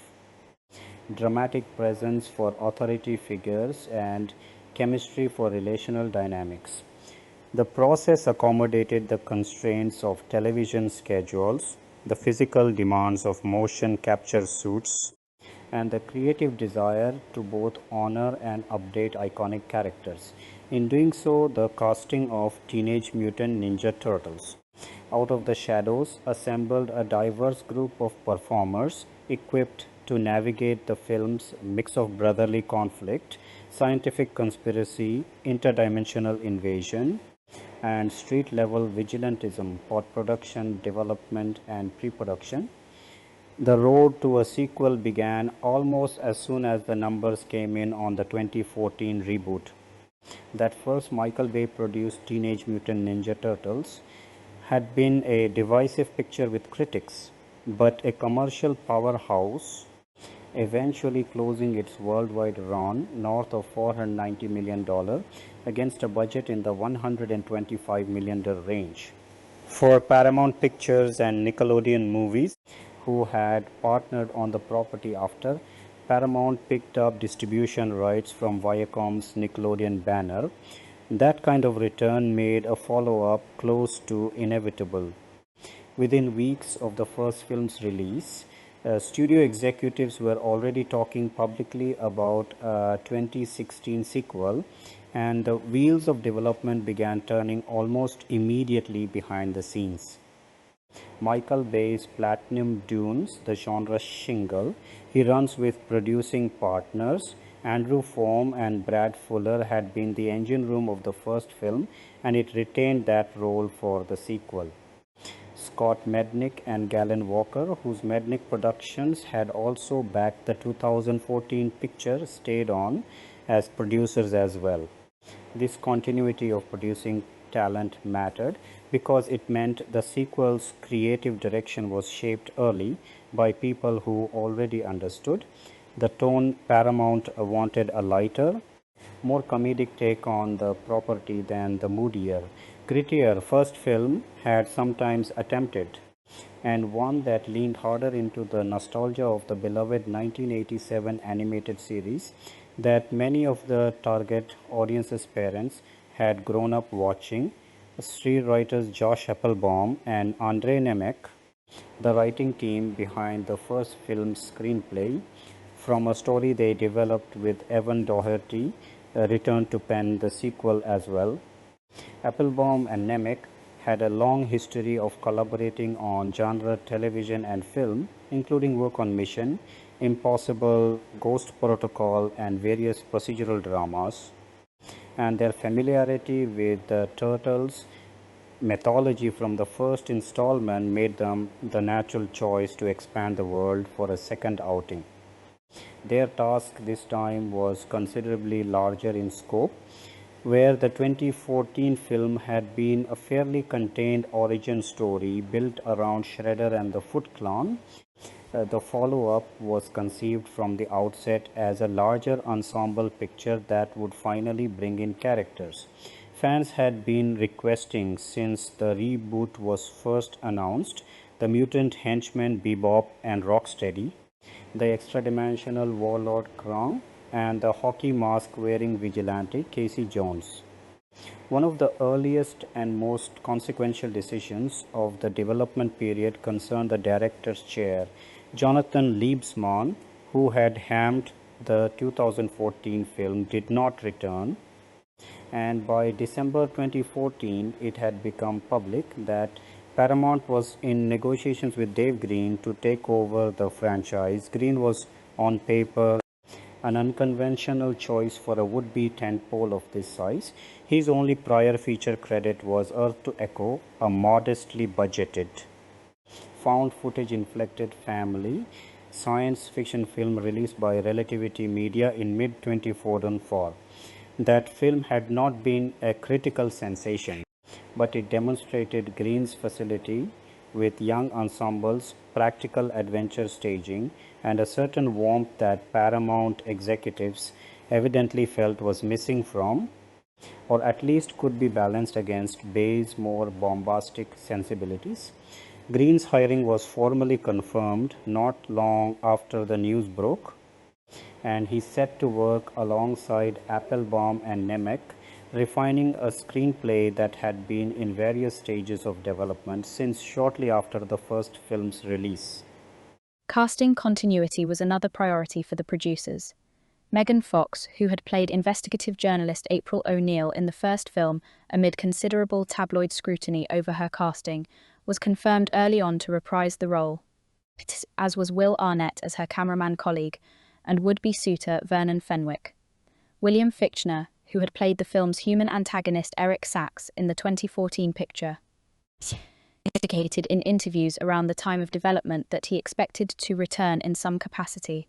dramatic presence for authority figures, and chemistry for relational dynamics. The process accommodated the constraints of television schedules, the physical demands of motion capture suits, and the creative desire to both honor and update iconic characters. In doing so, the casting of Teenage Mutant Ninja Turtles out of the shadows assembled a diverse group of performers equipped to navigate the film's mix of brotherly conflict, scientific conspiracy, interdimensional invasion, and street-level vigilantism for production, development, and pre-production. The road to a sequel began almost as soon as the numbers came in on the 2014 reboot. That first Michael Bay produced Teenage Mutant Ninja Turtles had been a divisive picture with critics, but a commercial powerhouse, eventually closing its worldwide run north of $490 million against a budget in the $125 million range. For Paramount Pictures and Nickelodeon Movies, who had partnered on the property after Paramount picked up distribution rights from Viacom's Nickelodeon banner, that kind of return made a follow-up close to inevitable. Within weeks of the first film's release, studio executives were already talking publicly about a 2016 sequel, and the wheels of development began turning almost immediately behind the scenes. Michael Bay's Platinum Dunes, the genre shingle, he runs with producing partners. Andrew Fohm and Brad Fuller had been the engine room of the first film, and it retained that role for the sequel. Scott Mednick and Galen Walker, whose Mednick Productions had also backed the 2014 picture, stayed on as producers as well. This continuity of producing talent mattered because it meant the sequel's creative direction was shaped early by people who already understood the tone. Paramount wanted a lighter, more comedic take on the property than the moodier, grittier first film had sometimes attempted, and one that leaned harder into the nostalgia of the beloved 1987 animated series that many of the target audience's parents had grown up watching. Screenwriters Josh Applebaum and Andre Nemec, the writing team behind the first film's screenplay, from a story they developed with Evan Doherty, returned to pen the sequel as well. Applebaum and Nemec had a long history of collaborating on genre television and film, including work on Mission, Impossible, Ghost Protocol, and various procedural dramas. And their familiarity with the Turtles' mythology from the first installment made them the natural choice to expand the world for a second outing. Their task this time was considerably larger in scope. Where the 2014 film had been a fairly contained origin story built around Shredder and the Foot Clan, the follow-up was conceived from the outset as a larger ensemble picture that would finally bring in characters fans had been requesting since the reboot was first announced: the mutant henchmen Bebop and Rocksteady, the extra-dimensional warlord Krang, and the hockey mask-wearing vigilante Casey Jones. One of the earliest and most consequential decisions of the development period concerned the director's chair, Jonathan Liebsman, who had helmed the 2014 film, did not return, and by December 2014 it had become public that Paramount was in negotiations with Dave Green to take over the franchise. Green was on paper an unconventional choice for a would-be tentpole of this size. His only prior feature credit was Earth to Echo, a modestly budgeted, found footage inflected family science fiction film released by Relativity Media in mid-2004. That film had not been a critical sensation, but it demonstrated Green's facility with young ensembles, practical adventure staging, and a certain warmth that Paramount executives evidently felt was missing from, or at least could be balanced against, Bay's more bombastic sensibilities. Green's hiring was formally confirmed not long after the news broke, and he set to work alongside Applebaum and Nemec, refining a screenplay that had been in various stages of development since shortly after the first film's release. Casting continuity was another priority for the producers. Megan Fox, who had played investigative journalist April O'Neil in the first film amid considerable tabloid scrutiny over her casting, was confirmed early on to reprise the role, as was Will Arnett as her cameraman colleague and would-be suitor Vernon Fenwick. William Fichtner, who had played the film's human antagonist Eric Sachs in the 2014 picture, indicated in interviews around the time of development that he expected to return in some capacity,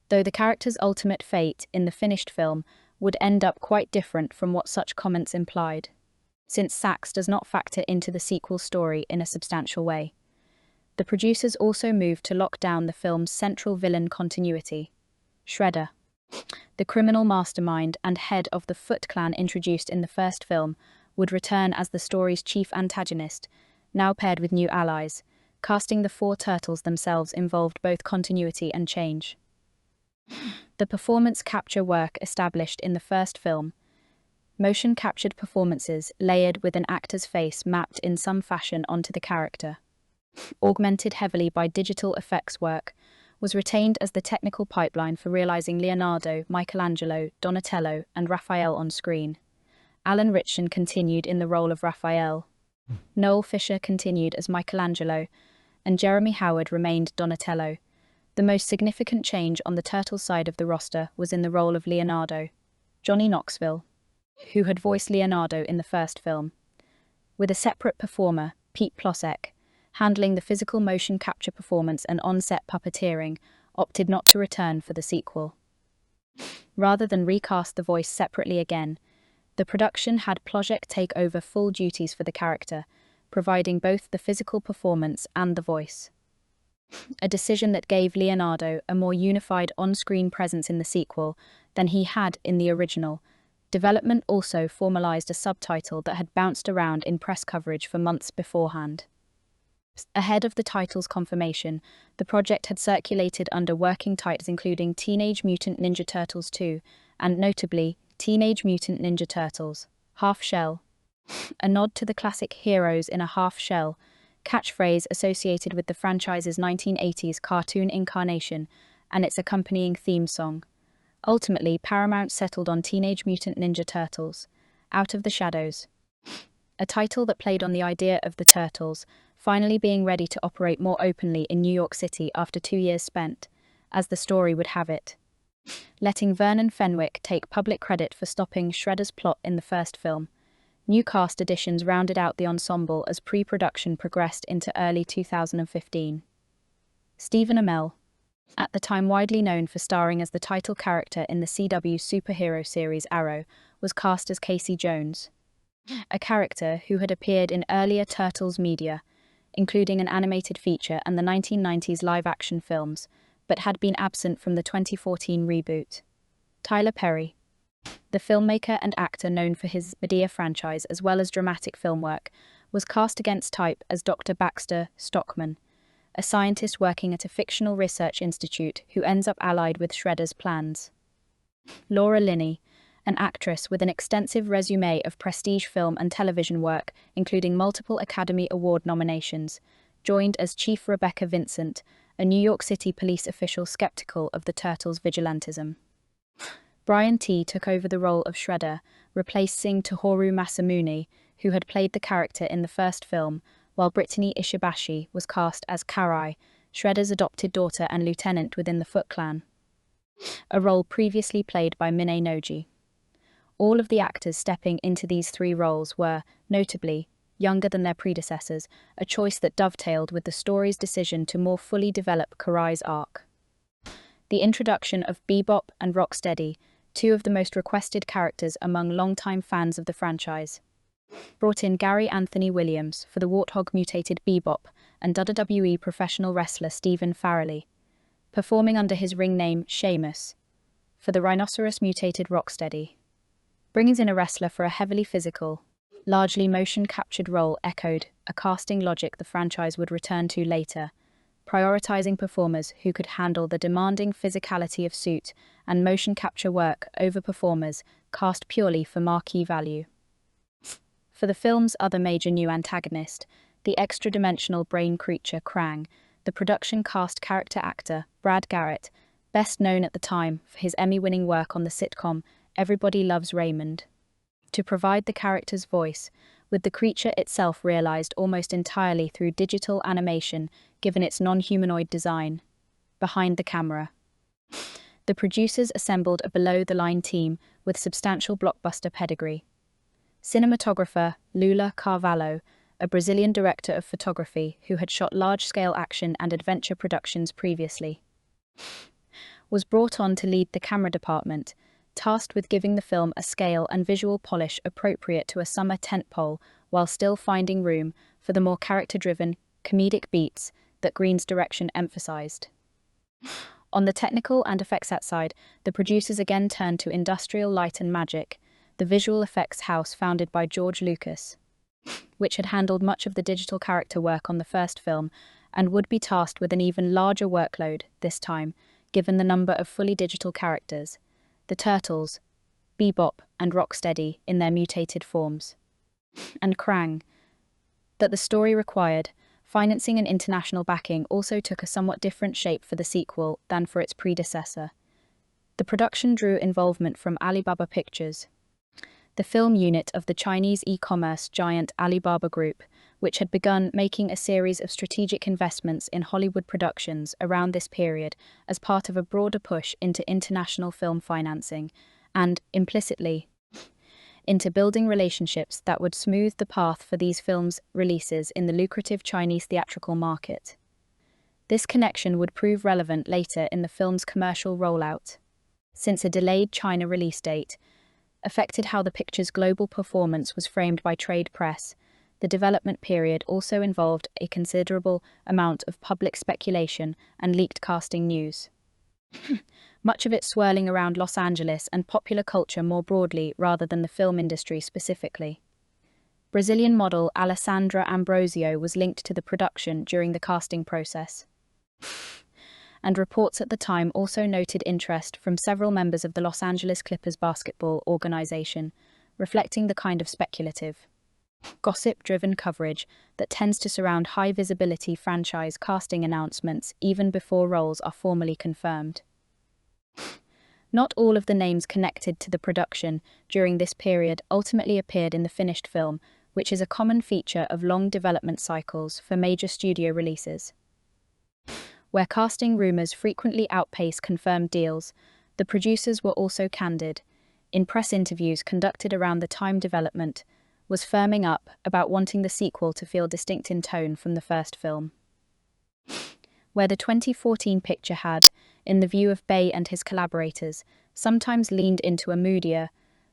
though the character's ultimate fate in the finished film would end up quite different from what such comments implied, since Sachs does not factor into the sequel story in a substantial way. The producers also moved to lock down the film's central villain continuity. Shredder, the criminal mastermind and head of the Foot Clan introduced in the first film, would return as the story's chief antagonist, now paired with new allies. Casting the four turtles themselves involved both continuity and change. The performance capture work established in the first film, motion-captured performances layered with an actor's face mapped in some fashion onto the character, augmented heavily by digital effects work, was retained as the technical pipeline for realizing Leonardo, Michelangelo, Donatello, and Raphael on screen. Alan Ritchson continued in the role of Raphael, Noel Fisher continued as Michelangelo, and Jeremy Howard remained Donatello. The most significant change on the Turtles side of the roster was in the role of Leonardo, Johnny Knoxville, who had voiced Leonardo in the first film, with a separate performer, Pete Plosek, handling the physical motion capture performance and on-set puppeteering, opted not to return for the sequel. Rather than recast the voice separately again, the production had Plosek take over full duties for the character, providing both the physical performance and the voice. A decision that gave Leonardo a more unified on-screen presence in the sequel than he had in the original. Development also formalized a subtitle that had bounced around in press coverage for months beforehand. Ahead of the title's confirmation, the project had circulated under working titles including Teenage Mutant Ninja Turtles 2 and, notably, Teenage Mutant Ninja Turtles, Half Shell, a nod to the classic heroes in a half shell, catchphrase associated with the franchise's 1980s cartoon incarnation and its accompanying theme song. Ultimately, Paramount settled on Teenage Mutant Ninja Turtles, Out of the Shadows, a title that played on the idea of the Turtles finally being ready to operate more openly in New York City after 2 years spent, as the story would have it, letting Vernon Fenwick take public credit for stopping Shredder's plot in the first film. New cast additions rounded out the ensemble as pre-production progressed into early 2015. Stephen Amell, at the time widely known for starring as the title character in the CW superhero series Arrow, was cast as Casey Jones, a character who had appeared in earlier Turtles media, including an animated feature and the 1990s live-action films, but had been absent from the 2014 reboot. Tyler Perry, the filmmaker and actor known for his Medea franchise as well as dramatic film work, was cast against type as Dr. Baxter Stockman, a scientist working at a fictional research institute who ends up allied with Shredder's plans. Laura Linney, an actress with an extensive resume of prestige film and television work, including multiple Academy Award nominations, joined as Chief Rebecca Vincent, a New York City police official skeptical of the Turtles' vigilantism. Brian T. took over the role of Shredder, replacing Tohoru Masamune, who had played the character in the first film, while Brittany Ishibashi was cast as Karai, Shredder's adopted daughter and lieutenant within the Foot Clan, a role previously played by Mine Noji. All of the actors stepping into these three roles were, notably, younger than their predecessors, a choice that dovetailed with the story's decision to more fully develop Karai's arc. The introduction of Bebop and Rocksteady, two of the most requested characters among longtime fans of the franchise, brought in Gary Anthony Williams for the warthog-mutated Bebop and WWE professional wrestler Stephen Farrelly, performing under his ring name Sheamus, for the rhinoceros-mutated Rocksteady. Bringing in a wrestler for a heavily physical, largely motion-captured role echoed a casting logic the franchise would return to later, prioritizing performers who could handle the demanding physicality of suit and motion capture work over performers cast purely for marquee value. For the film's other major new antagonist, the extra-dimensional brain creature Krang, the production cast character actor Brad Garrett, best known at the time for his Emmy-winning work on the sitcom Everybody Loves Raymond, to provide the character's voice, with the creature itself realized almost entirely through digital animation given its non-humanoid design, behind the camera. The producers assembled a below-the-line team with substantial blockbuster pedigree. Cinematographer Lula Carvalho, a Brazilian director of photography who had shot large-scale action and adventure productions previously, was brought on to lead the camera department, tasked with giving the film a scale and visual polish appropriate to a summer tentpole while still finding room for the more character-driven, comedic beats that Green's direction emphasized. On the technical and effects side, the producers again turned to Industrial Light and Magic, the visual effects house founded by George Lucas, which had handled much of the digital character work on the first film, and would be tasked with an even larger workload this time, given the number of fully digital characters, the Turtles, Bebop and Rocksteady in their mutated forms, and Krang, that the story required. Financing and international backing also took a somewhat different shape for the sequel than for its predecessor. The production drew involvement from Alibaba Pictures, the film unit of the Chinese e-commerce giant Alibaba Group, which had begun making a series of strategic investments in Hollywood productions around this period as part of a broader push into international film financing, and, implicitly, into building relationships that would smooth the path for these films' releases in the lucrative Chinese theatrical market. This connection would prove relevant later in the film's commercial rollout, since a delayed China release date affected how the picture's global performance was framed by trade press. The development period also involved a considerable amount of public speculation and leaked casting news, much of it swirling around Los Angeles and popular culture more broadly rather than the film industry specifically. Brazilian model Alessandra Ambrosio was linked to the production during the casting process, and reports at the time also noted interest from several members of the Los Angeles Clippers basketball organization, reflecting the kind of speculative, gossip-driven coverage that tends to surround high-visibility franchise casting announcements even before roles are formally confirmed. Not all of the names connected to the production during this period ultimately appeared in the finished film, which is a common feature of long development cycles for major studio releases. Where casting rumors frequently outpace confirmed deals, the producers were also candid. In press interviews conducted around the time development, was firming up about wanting the sequel to feel distinct in tone from the first film. Where the 2014 picture had, in the view of Bay and his collaborators, sometimes leaned into a moodier,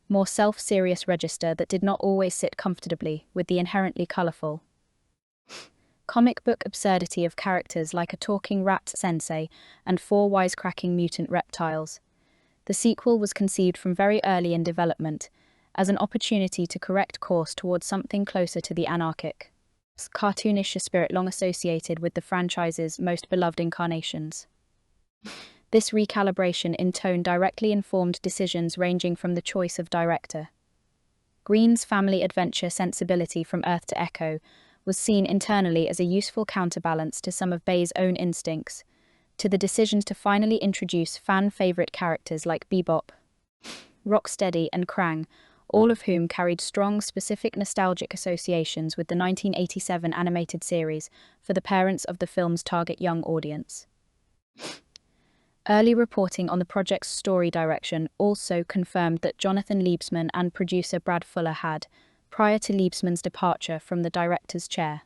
more self-serious register that did not always sit comfortably with the inherently colourful comic book absurdity of characters like a talking rat sensei and 4 wisecracking mutant reptiles. The sequel was conceived from very early in development as an opportunity to correct course towards something closer to the anarchic, cartoonish spirit long associated with the franchise's most beloved incarnations. This recalibration in tone directly informed decisions ranging from the choice of director. Green's family adventure sensibility from Earth to Echo was seen internally as a useful counterbalance to some of Bay's own instincts, to the decision to finally introduce fan-favorite characters like Bebop, Rocksteady and Krang, all of whom carried strong specific nostalgic associations with the 1987 animated series for the parents of the film's target young audience. Early reporting on the project's story direction also confirmed that Jonathan Liebsman and producer Brad Fuller had, prior to Liebsman's departure from the director's chair,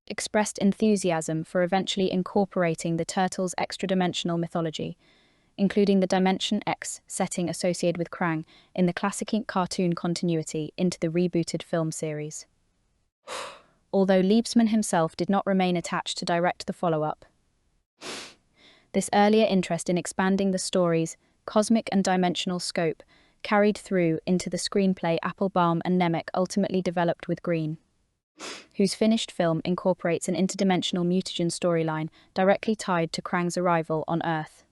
expressed enthusiasm for eventually incorporating the Turtles' extra-dimensional mythology, including the Dimension X setting associated with Krang in the classic cartoon continuity into the rebooted film series. Although Liebsman himself did not remain attached to direct the follow-up, this earlier interest in expanding the story's cosmic and dimensional scope carried through into the screenplay Applebaum and Nemec ultimately developed with Green, whose finished film incorporates an interdimensional mutagen storyline directly tied to Krang's arrival on Earth.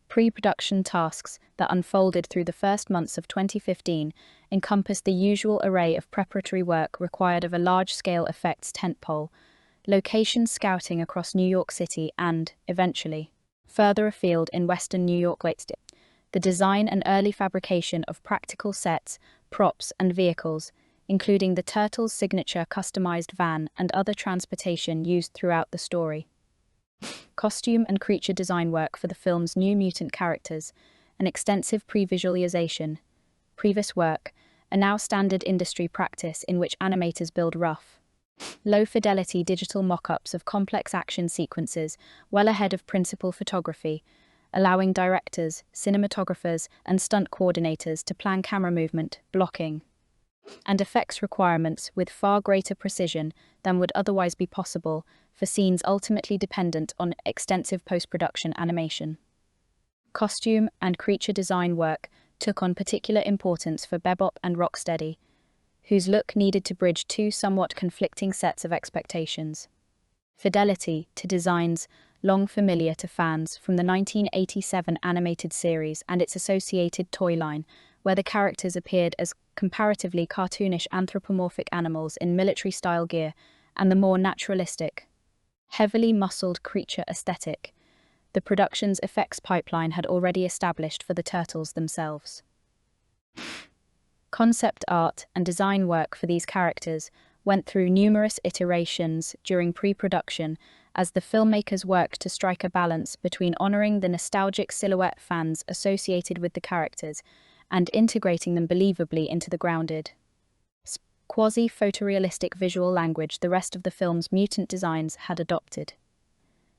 Pre-production tasks that unfolded through the first months of 2015 encompassed the usual array of preparatory work required of a large-scale effects tentpole, location scouting across New York City and, eventually, further afield in western New York, the design and early fabrication of practical sets, props, and vehicles, including the Turtles' signature customized van and other transportation used throughout the story. Costume and creature design work for the film's new mutant characters, an extensive pre-visualization, previous work, a now standard industry practice in which animators build rough, low-fidelity digital mock-ups of complex action sequences well ahead of principal photography, allowing directors, cinematographers, and stunt coordinators to plan camera movement, blocking, and effects requirements with far greater precision than would otherwise be possible for scenes ultimately dependent on extensive post-production animation. Costume and creature design work took on particular importance for Bebop and Rocksteady, whose look needed to bridge two somewhat conflicting sets of expectations. Fidelity to designs long familiar to fans from the 1987 animated series and its associated toy line, where the characters appeared as comparatively cartoonish anthropomorphic animals in military-style gear, and the more naturalistic, heavily muscled creature aesthetic the production's effects pipeline had already established for the Turtles themselves. Concept art and design work for these characters went through numerous iterations during pre-production as the filmmakers worked to strike a balance between honoring the nostalgic silhouette fans associated with the characters and integrating them believably into the grounded, quasi-photorealistic visual language the rest of the film's mutant designs had adopted.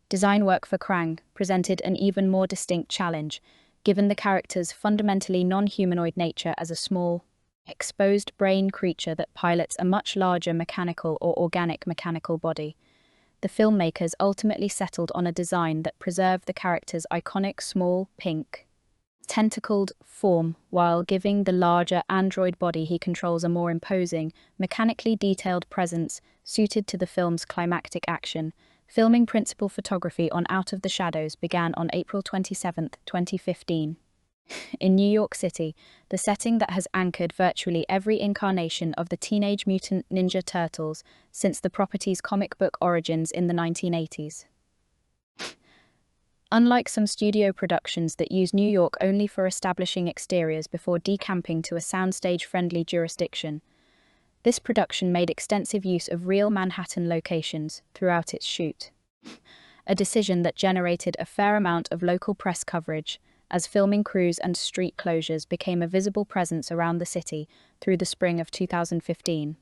Design work for Krang presented an even more distinct challenge, given the character's fundamentally non-humanoid nature as a small, exposed brain creature that pilots a much larger mechanical or organic mechanical body. The filmmakers ultimately settled on a design that preserved the character's iconic small, pink, tentacled form while giving the larger android body he controls a more imposing, mechanically detailed presence suited to the film's climactic action. Filming principal photography on Out of the Shadows began on April 27, 2015. In New York City, the setting that has anchored virtually every incarnation of the Teenage Mutant Ninja Turtles since the property's comic book origins in the 1980s. Unlike some studio productions that use New York only for establishing exteriors before decamping to a soundstage-friendly jurisdiction, this production made extensive use of real Manhattan locations throughout its shoot, a decision that generated a fair amount of local press coverage as filming crews and street closures became a visible presence around the city through the spring of 2015.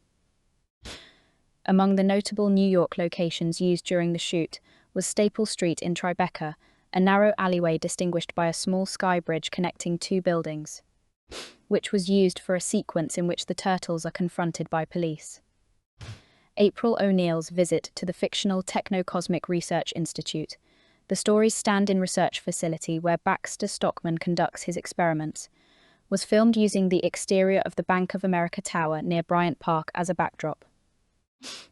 Among the notable New York locations used during the shoot was Staple Street in Tribeca, a narrow alleyway distinguished by a small sky bridge connecting two buildings, which was used for a sequence in which the Turtles are confronted by police. April O'Neil's visit to the fictional Techno-Cosmic Research Institute, the story's stand-in research facility where Baxter Stockman conducts his experiments, was filmed using the exterior of the Bank of America Tower near Bryant Park as a backdrop.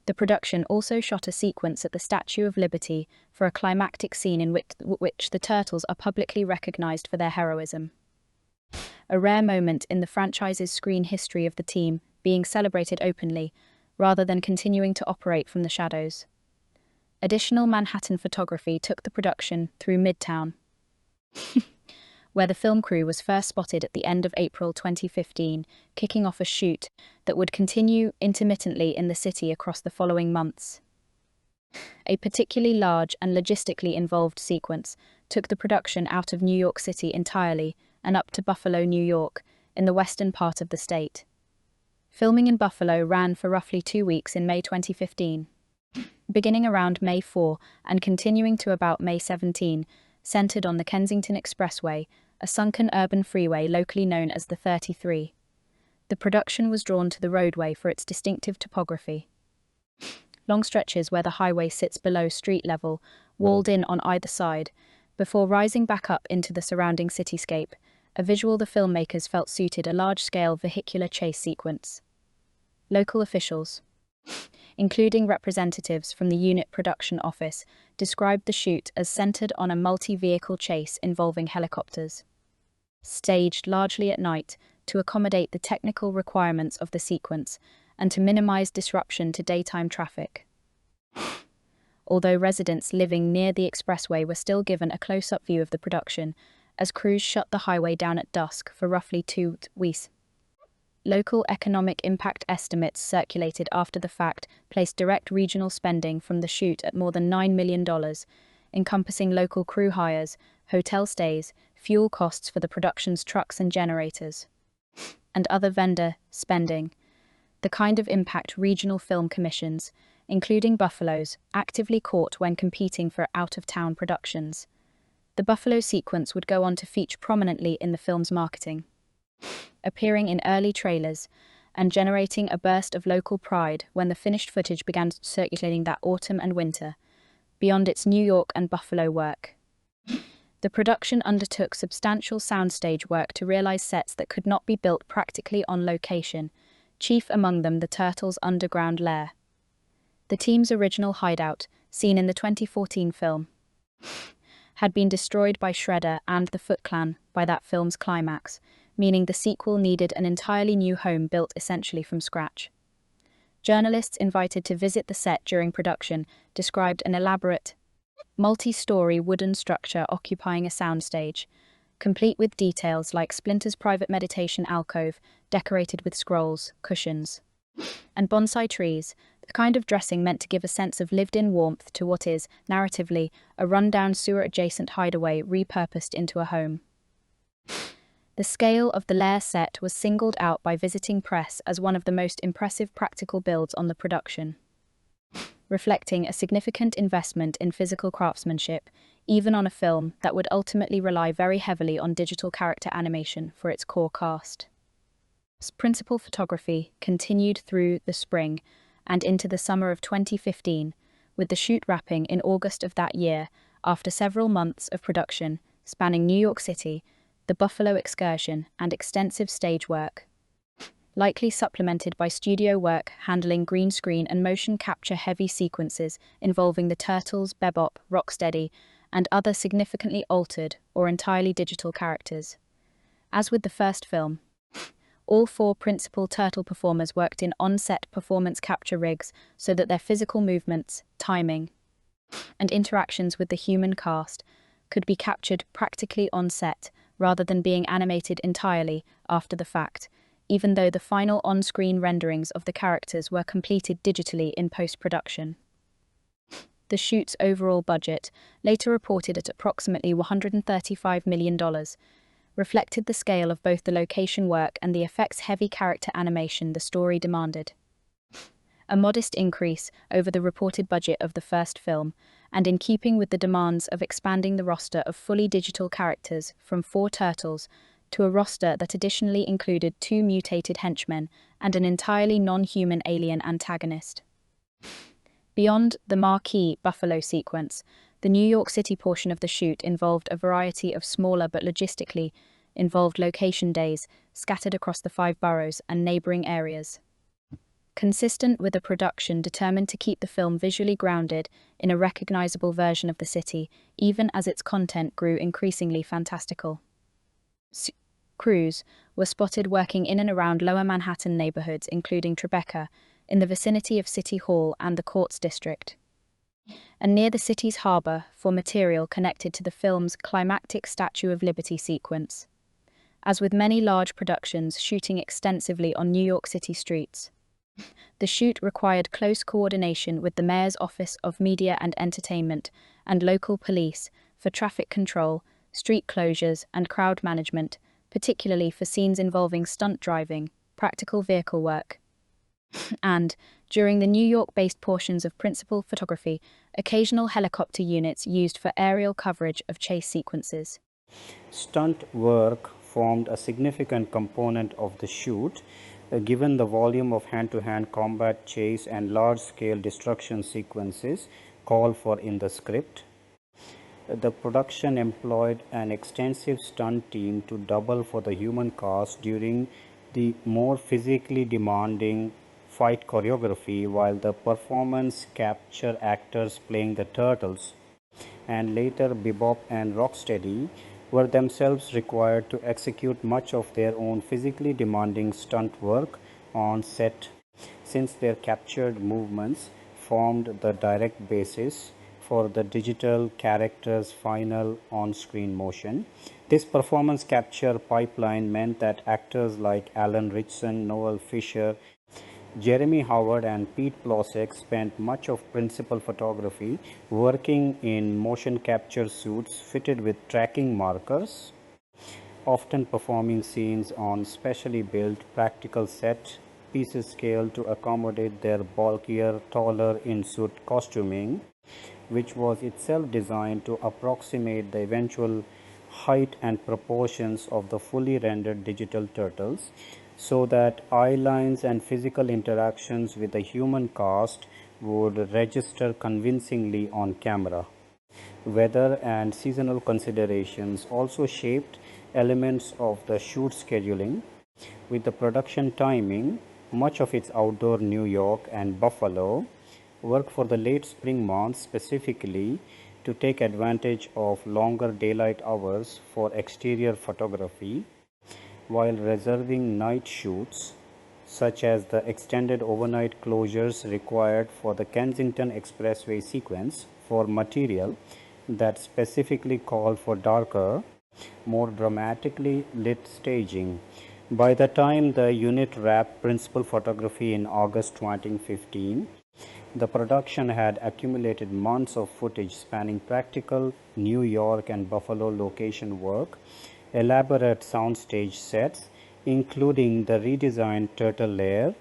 The production also shot a sequence at the Statue of Liberty for a climactic scene in which the Turtles are publicly recognized for their heroism, a rare moment in the franchise's screen history of the team being celebrated openly, rather than continuing to operate from the shadows. Additional Manhattan photography took the production through Midtown, where the film crew was first spotted at the end of April 2015, kicking off a shoot that would continue intermittently in the city across the following months. A particularly large and logistically involved sequence took the production out of New York City entirely and up to Buffalo, New York, in the western part of the state. Filming in Buffalo ran for roughly 2 weeks in May 2015. Beginning around May 4 and continuing to about May 17, centered on the Kensington Expressway, a sunken urban freeway locally known as the 33. The production was drawn to the roadway for its distinctive topography. Long stretches where the highway sits below street level, walled in on either side, before rising back up into the surrounding cityscape, a visual the filmmakers felt suited a large-scale vehicular chase sequence. Local officials, including representatives from the unit production office, described the shoot as centered on a multi-vehicle chase involving helicopters, staged largely at night to accommodate the technical requirements of the sequence and to minimize disruption to daytime traffic. Although residents living near the expressway were still given a close-up view of the production, as crews shut the highway down at dusk for roughly 2 weeks. Local economic impact estimates circulated after the fact placed direct regional spending from the shoot at more than $9 million, encompassing local crew hires, hotel stays, fuel costs for the production's trucks and generators, and other vendor spending, the kind of impact regional film commissions, including Buffalo's, actively caught when competing for out-of-town productions. The Buffalo sequence would go on to feature prominently in the film's marketing, appearing in early trailers and generating a burst of local pride when the finished footage began circulating that autumn and winter, beyond its New York and Buffalo work. The production undertook substantial soundstage work to realize sets that could not be built practically on location chief among them the Turtles' underground lair. The team's original hideout, seen in the 2014 film, had been destroyed by Shredder and the Foot Clan by that film's climax, meaning the sequel needed an entirely new home built essentially from scratch. Journalists invited to visit the set during production described an elaborate, multi-story wooden structure occupying a soundstage, complete with details like Splinter's private meditation alcove decorated with scrolls, cushions, and bonsai trees, the kind of dressing meant to give a sense of lived-in warmth to what is, narratively, a run-down sewer-adjacent hideaway repurposed into a home. The scale of the lair set was singled out by visiting press as one of the most impressive practical builds on the production, reflecting a significant investment in physical craftsmanship, even on a film that would ultimately rely very heavily on digital character animation for its core cast. Principal photography continued through the spring and into the summer of 2015, with the shoot wrapping in August of that year after several months of production spanning New York City, the Buffalo excursion, and extensive stage work, likely supplemented by studio work handling green screen and motion capture heavy sequences involving the Turtles, Bebop, Rocksteady, and other significantly altered or entirely digital characters. As with the first film, all four principal turtle performers worked in on-set performance capture rigs so that their physical movements, timing, and interactions with the human cast could be captured practically on set rather than being animated entirely after the fact, even though the final on-screen renderings of the characters were completed digitally in post-production. The shoot's overall budget, later reported at approximately $135 million, reflected the scale of both the location work and the effects-heavy character animation the story demanded. A modest increase over the reported budget of the first film, and in keeping with the demands of expanding the roster of fully digital characters from 4 turtles to a roster that additionally included 2 mutated henchmen and an entirely non-human alien antagonist. Beyond the marquee Buffalo sequence, the New York City portion of the shoot involved a variety of smaller but logistically involved location days scattered across the 5 boroughs and neighboring areas. Consistent with a production determined to keep the film visually grounded in a recognizable version of the city, even as its content grew increasingly fantastical. Crews were spotted working in and around Lower Manhattan neighborhoods, including Tribeca, in the vicinity of City Hall and the Courts District, and near the city's harbor for material connected to the film's climactic Statue of Liberty sequence. As with many large productions shooting extensively on New York City streets, the shoot required close coordination with the Mayor's Office of Media and Entertainment and local police for traffic control, street closures, and crowd management, particularly for scenes involving stunt driving, practical vehicle work, and, during the New York-based portions of principal photography, occasional helicopter units used for aerial coverage of chase sequences. Stunt work formed a significant component of the shoot, given the volume of hand-to-hand combat chase and large-scale destruction sequences called for in the script. The production employed an extensive stunt team to double for the human cast during the more physically demanding fight choreography, while the performance capture actors playing the Turtles and later Bebop and Rocksteady were themselves required to execute much of their own physically demanding stunt work on set, since their captured movements formed the direct basis for the digital character's final on-screen motion. This performance capture pipeline meant that actors like Alan Ritchson, Noel Fisher, Jeremy Howard and Pete Plosek spent much of principal photography working in motion capture suits fitted with tracking markers, often performing scenes on specially built practical set pieces scaled to accommodate their bulkier, taller in-suit costuming, which was itself designed to approximate the eventual height and proportions of the fully rendered digital turtles, so that eye lines and physical interactions with the human cast would register convincingly on camera. Weather and seasonal considerations also shaped elements of the shoot scheduling, with the production timing much of its outdoor New York and Buffalo work for the late spring months specifically to take advantage of longer daylight hours for exterior photography, while reserving night shoots such as the extended overnight closures required for the Kensington Expressway sequence for material that specifically called for darker, more dramatically lit staging. By the time the unit wrapped principal photography in August 2015, the production had accumulated months of footage spanning practical New York and Buffalo location work, elaborate soundstage sets, including the redesigned turtle lair,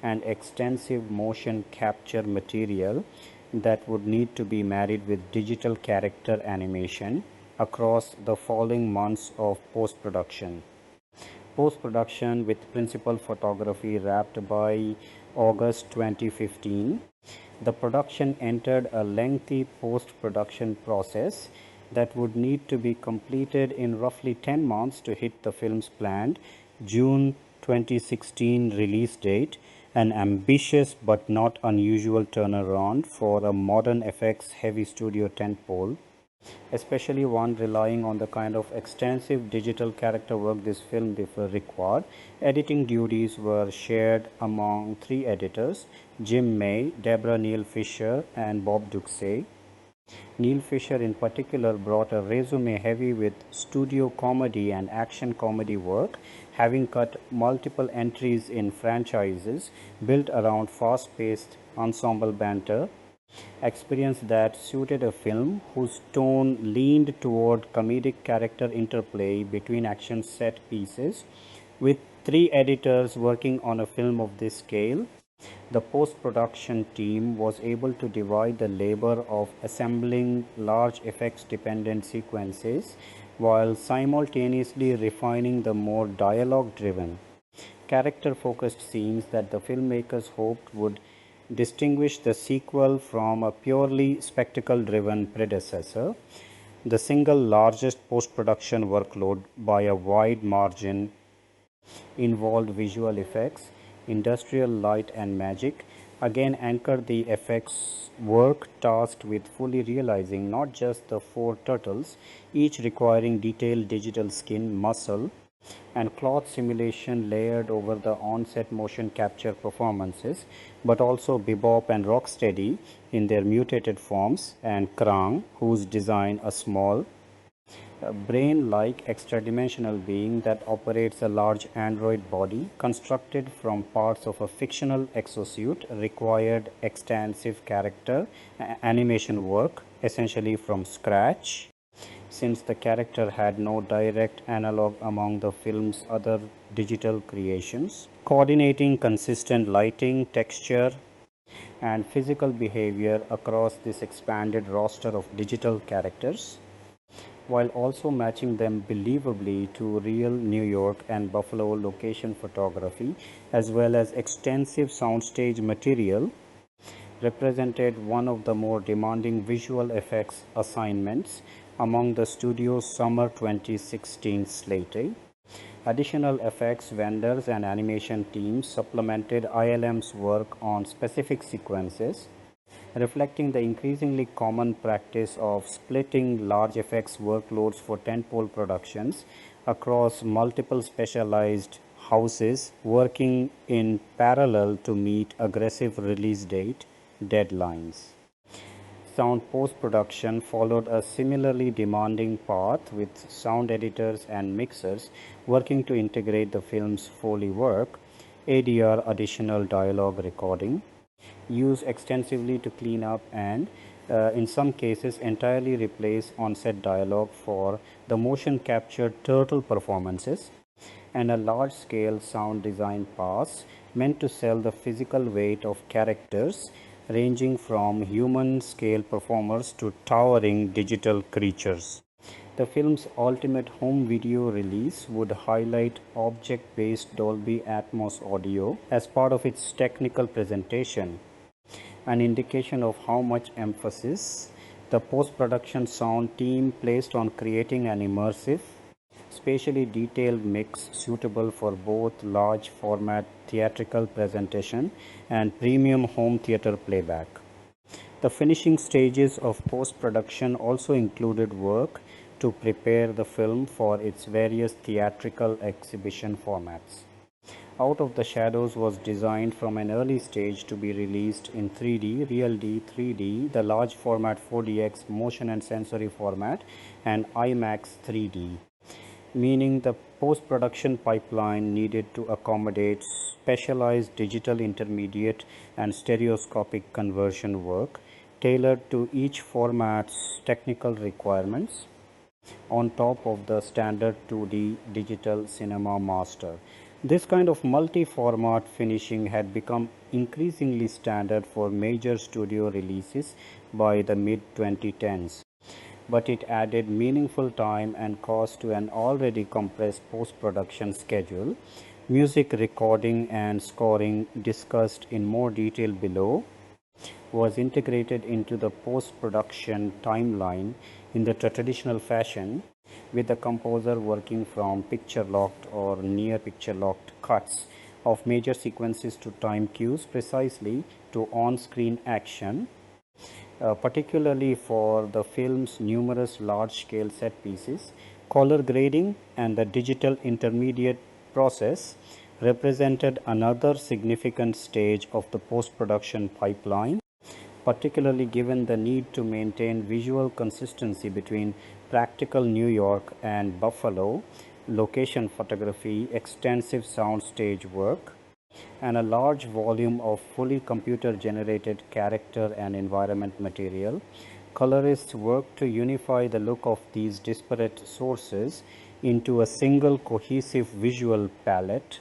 and extensive motion capture material that would need to be married with digital character animation across the following months of post-production. Post-production with principal photography wrapped by August 2015, the production entered a lengthy post-production process that would need to be completed in roughly 10 months to hit the film's planned June 2016 release date, an ambitious but not unusual turnaround for a modern effects heavy studio tentpole, especially one relying on the kind of extensive digital character work this film required. Editing duties were shared among 3 editors: Jim May, Deborah Neal Fisher, and Bob Duxey. Neil Fisher in particular brought a resume heavy with studio comedy and action comedy work, having cut multiple entries in franchises built around fast-paced ensemble banter, experience that suited a film whose tone leaned toward comedic character interplay between action set pieces. With 3 editors working on a film of this scale, the post-production team was able to divide the labor of assembling large effects-dependent sequences while simultaneously refining the more dialogue-driven, character-focused scenes that the filmmakers hoped would distinguish the sequel from a purely spectacle-driven predecessor. The single largest post-production workload by a wide margin involved visual effects, industrial light and magic, again anchored the effects work tasked with fully realizing not just the 4 turtles, each requiring detailed digital skin, muscle, and cloth simulation layered over the on-set motion capture performances, but also Bebop and Rocksteady in their mutated forms, and Krang, whose design a small, brain-like extra-dimensional being that operates a large android body constructed from parts of a fictional exosuit required extensive character animation work, essentially from scratch, since the character had no direct analog among the film's other digital creations. Coordinating consistent lighting, texture, and physical behavior across this expanded roster of digital characters, while also matching them believably to real New York and Buffalo location photography, as well as extensive soundstage material, represented one of the more demanding visual effects assignments among the studio's summer 2016 slate. Additional effects vendors and animation teams supplemented ILM's work on specific sequences, reflecting the increasingly common practice of splitting large effects workloads for tentpole productions across multiple specialized houses working in parallel to meet aggressive release date deadlines. Sound post-production followed a similarly demanding path, with sound editors and mixers working to integrate the film's Foley work, ADR additional dialogue recording, used extensively to clean up and, in some cases, entirely replace on-set dialogue for the motion captured turtle performances, and a large-scale sound design pass meant to sell the physical weight of characters ranging from human-scale performers to towering digital creatures. The film's ultimate home video release would highlight object-based Dolby Atmos audio as part of its technical presentation, an indication of how much emphasis the post-production sound team placed on creating an immersive, spatially detailed mix suitable for both large format theatrical presentation and premium home theater playback. The finishing stages of post-production also included work to prepare the film for its various theatrical exhibition formats. Out of the Shadows was designed from an early stage to be released in 3D, Real D 3D, the large format 4DX motion and sensory format, and IMAX 3D, meaning the post-production pipeline needed to accommodate specialized digital intermediate and stereoscopic conversion work tailored to each format's technical requirements on top of the standard 2D digital cinema master. This kind of multi-format finishing had become increasingly standard for major studio releases by the mid-2010s, but it added meaningful time and cost to an already compressed post-production schedule. Music recording and scoring, discussed in more detail below, was integrated into the post-production timeline in the traditional fashion, with the composer working from picture-locked or near picture-locked cuts of major sequences to time cues precisely to on-screen action, particularly for the film's numerous large-scale set pieces. Color grading and the digital intermediate process represented another significant stage of the post-production pipeline, particularly given the need to maintain visual consistency between practical New York and Buffalo location photography, extensive soundstage work, and a large volume of fully computer-generated character and environment material. Colorists worked to unify the look of these disparate sources into a single cohesive visual palette,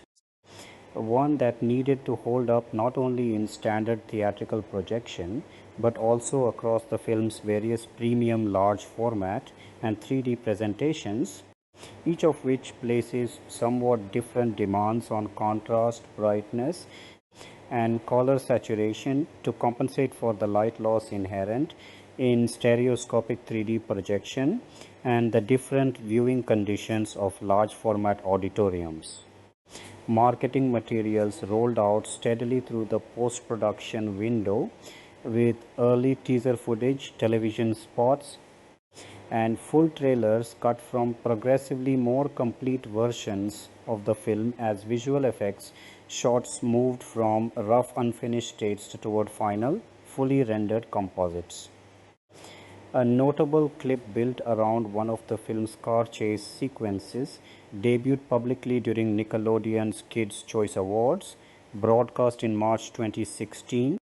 one that needed to hold up not only in standard theatrical projection but also across the film's various premium large format and 3D presentations, each of which places somewhat different demands on contrast, brightness, and color saturation to compensate for the light loss inherent in stereoscopic 3D projection and the different viewing conditions of large format auditoriums. Marketing materials rolled out steadily through the post-production window, with early teaser footage, television spots, and full trailers cut from progressively more complete versions of the film as visual effects shots moved from rough unfinished states toward final, fully rendered composites. A notable clip built around one of the film's car chase sequences debuted publicly during Nickelodeon's Kids' Choice Awards, broadcast in March 2016,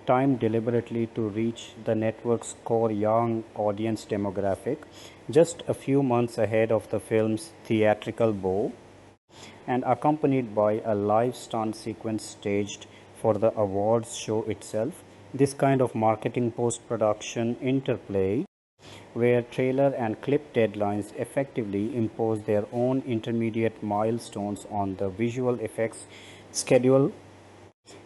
timed deliberately to reach the network's core young audience demographic just a few months ahead of the film's theatrical bow, and accompanied by a live stunt sequence staged for the awards show itself. This kind of marketing post-production interplay, where trailer and clip deadlines effectively impose their own intermediate milestones on the visual effects schedule,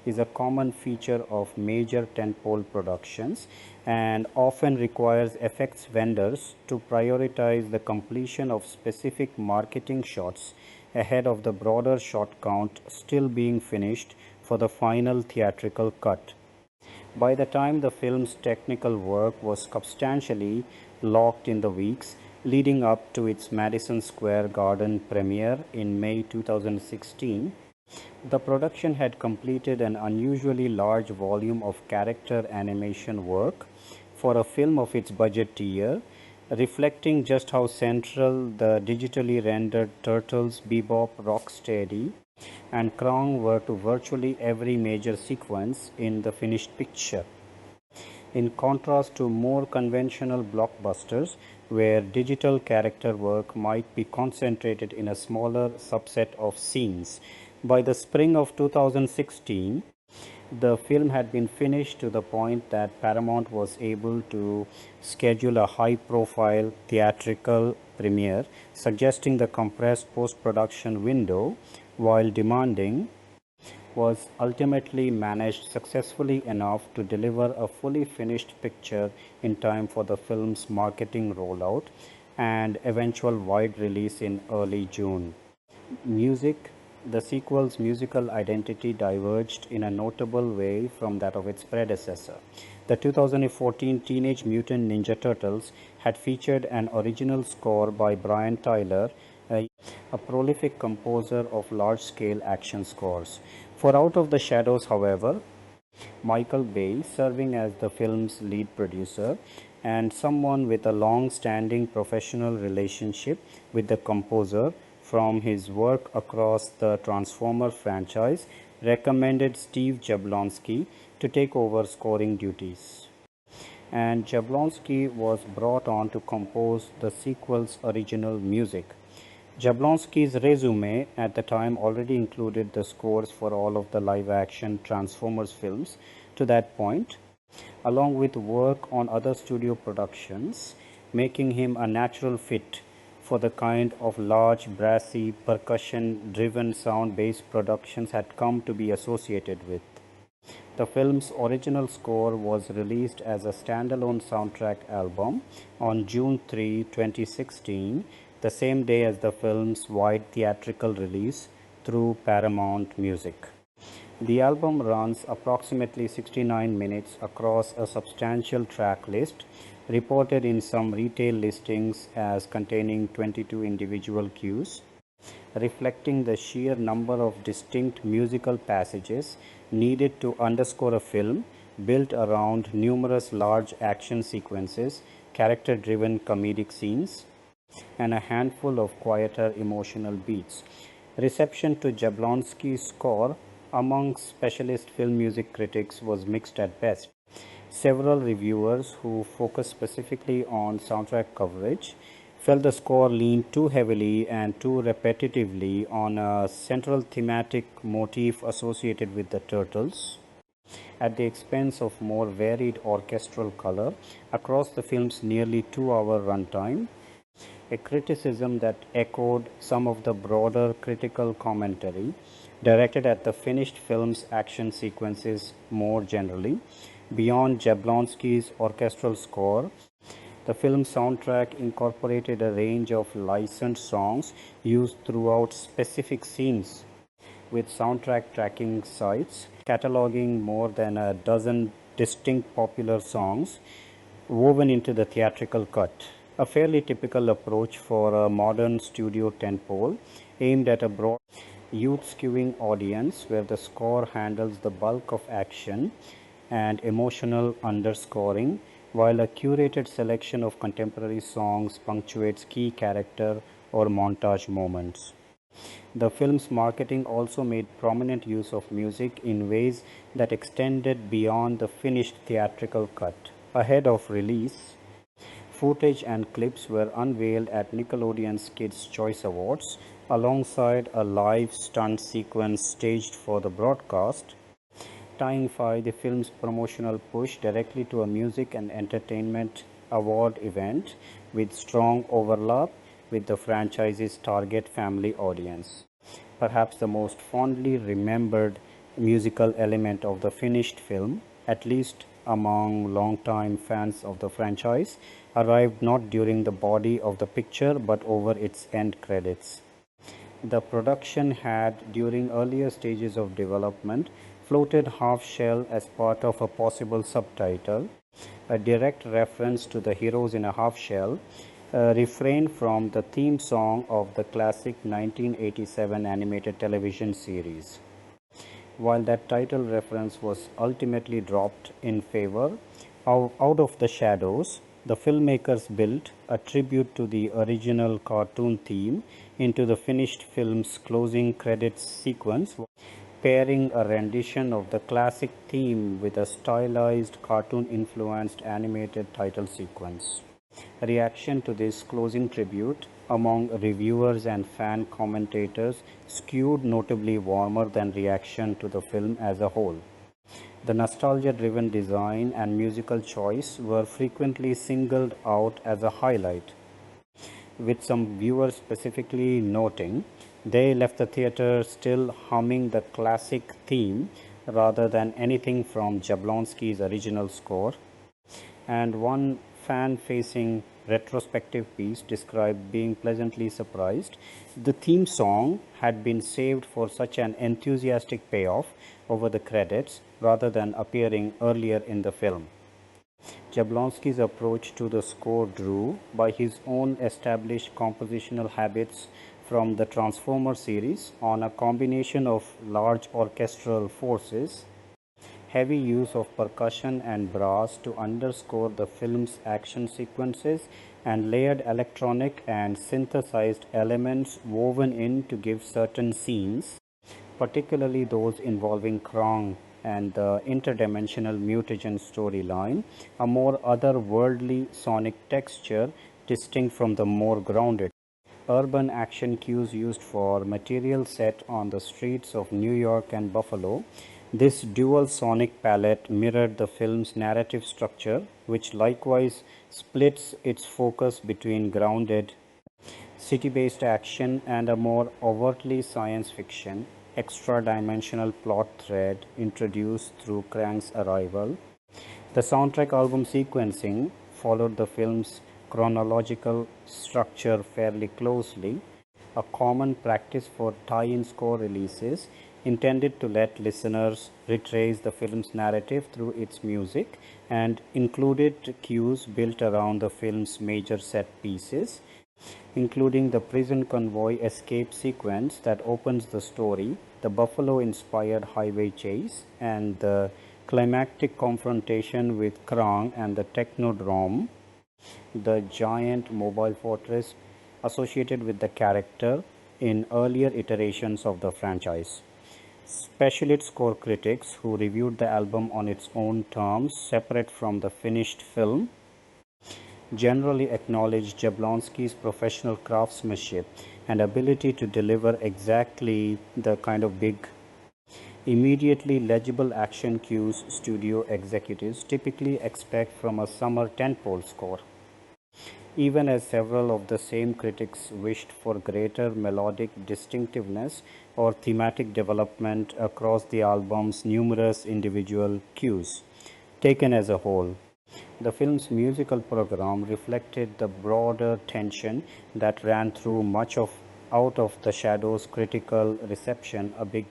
is a common feature of major tentpole productions and often requires effects vendors to prioritize the completion of specific marketing shots ahead of the broader shot count still being finished for the final theatrical cut. By the time the film's technical work was substantially locked in the weeks leading up to its Madison Square Garden premiere in May 2016, the production had completed an unusually large volume of character animation work for a film of its budget tier, reflecting just how central the digitally rendered Turtles, Bebop, Rocksteady, and Krang were to virtually every major sequence in the finished picture. In contrast to more conventional blockbusters, where digital character work might be concentrated in a smaller subset of scenes, by the spring of 2016, the film had been finished to the point that Paramount was able to schedule a high-profile theatrical premiere, suggesting the compressed post-production window, while demanding, was ultimately managed successfully enough to deliver a fully finished picture in time for the film's marketing rollout, and eventual wide release in early June. Music. The sequel's musical identity diverged in a notable way from that of its predecessor. The 2014 Teenage Mutant Ninja Turtles had featured an original score by Brian Tyler, a prolific composer of large-scale action scores. For Out of the Shadows, however, Michael Bay, serving as the film's lead producer and someone with a long-standing professional relationship with the composer from his work across the Transformer franchise, recommended Steve Jablonsky to take over scoring duties. And Jablonsky was brought on to compose the sequel's original music. Jablonsky's resume at the time already included the scores for all of the live-action Transformers films to that point, along with work on other studio productions, making him a natural fit for the kind of large, brassy, percussion-driven sound-based productions had come to be associated with. The film's original score was released as a standalone soundtrack album on June 3, 2016, the same day as the film's wide theatrical release through Paramount Music. The album runs approximately 69 minutes across a substantial track list, reported in some retail listings as containing 22 individual cues, reflecting the sheer number of distinct musical passages needed to underscore a film built around numerous large action sequences, character-driven comedic scenes, and a handful of quieter emotional beats. Reception to Jablonsky's score among specialist film music critics was mixed at best. Several reviewers who focused specifically on soundtrack coverage felt the score leaned too heavily and too repetitively on a central thematic motif associated with the Turtles, at the expense of more varied orchestral color across the film's nearly 2-hour runtime, a criticism that echoed some of the broader critical commentary directed at the finished film's action sequences more generally. Beyond Jablonsky's orchestral score, the film's soundtrack incorporated a range of licensed songs used throughout specific scenes, with soundtrack tracking sites cataloging more than a dozen distinct popular songs woven into the theatrical cut. A fairly typical approach for a modern studio tentpole aimed at a broad youth-skewing audience, where the score handles the bulk of action and emotional underscoring, while a curated selection of contemporary songs punctuates key character or montage moments. The film's marketing also made prominent use of music in ways that extended beyond the finished theatrical cut. Ahead of release, footage and clips were unveiled at Nickelodeon's Kids' Choice Awards, alongside a live stunt sequence staged for the broadcast, tying the film's promotional push directly to a music and entertainment award event with strong overlap with the franchise's target family audience. Perhaps the most fondly remembered musical element of the finished film, at least among longtime fans of the franchise, arrived not during the body of the picture but over its end credits. The production had, during earlier stages of development, floated half-shell as part of a possible subtitle, a direct reference to the heroes in a half-shell, refrain from the theme song of the classic 1987 animated television series. While that title reference was ultimately dropped in favor of Out of the Shadows, the filmmakers built a tribute to the original cartoon theme into the finished film's closing credits sequence, pairing a rendition of the classic theme with a stylized cartoon-influenced animated title sequence. Reaction to this closing tribute among reviewers and fan commentators skewed notably warmer than reaction to the film as a whole. The nostalgia-driven design and musical choice were frequently singled out as a highlight, with some viewers specifically noting they left the theater still humming the classic theme rather than anything from Jablonsky's original score, and one fan facing retrospective piece described being pleasantly surprised the theme song had been saved for such an enthusiastic payoff over the credits rather than appearing earlier in the film. Jablonski's approach to the score drew by his own established compositional habits from the Transformer series on a combination of large orchestral forces, heavy use of percussion and brass to underscore the film's action sequences, and layered electronic and synthesized elements woven in to give certain scenes, particularly those involving Krang and the interdimensional mutagen storyline, a more otherworldly sonic texture distinct from the more grounded urban action cues used for material set on the streets of New York and Buffalo. This dual sonic palette mirrored the film's narrative structure, which likewise splits its focus between grounded city-based action and a more overtly science fiction, extra-dimensional plot thread introduced through Krang's arrival. The soundtrack album sequencing followed the film's chronological structure fairly closely, a common practice for tie-in score releases intended to let listeners retrace the film's narrative through its music, and included cues built around the film's major set pieces, including the prison convoy escape sequence that opens the story, the Buffalo-inspired highway chase, and the climactic confrontation with Krang and the Technodrome, the giant mobile fortress associated with the character in earlier iterations of the franchise. Specialist score critics who reviewed the album on its own terms, separate from the finished film, generally acknowledged Jablonski's professional craftsmanship and ability to deliver exactly the kind of big, immediately legible action cues studio executives typically expect from a summer tentpole score. Even as several of the same critics wished for greater melodic distinctiveness or thematic development across the album's numerous individual cues. Taken as a whole, the film's musical program reflected the broader tension that ran through much of Out of the Shadows' critical reception, a big,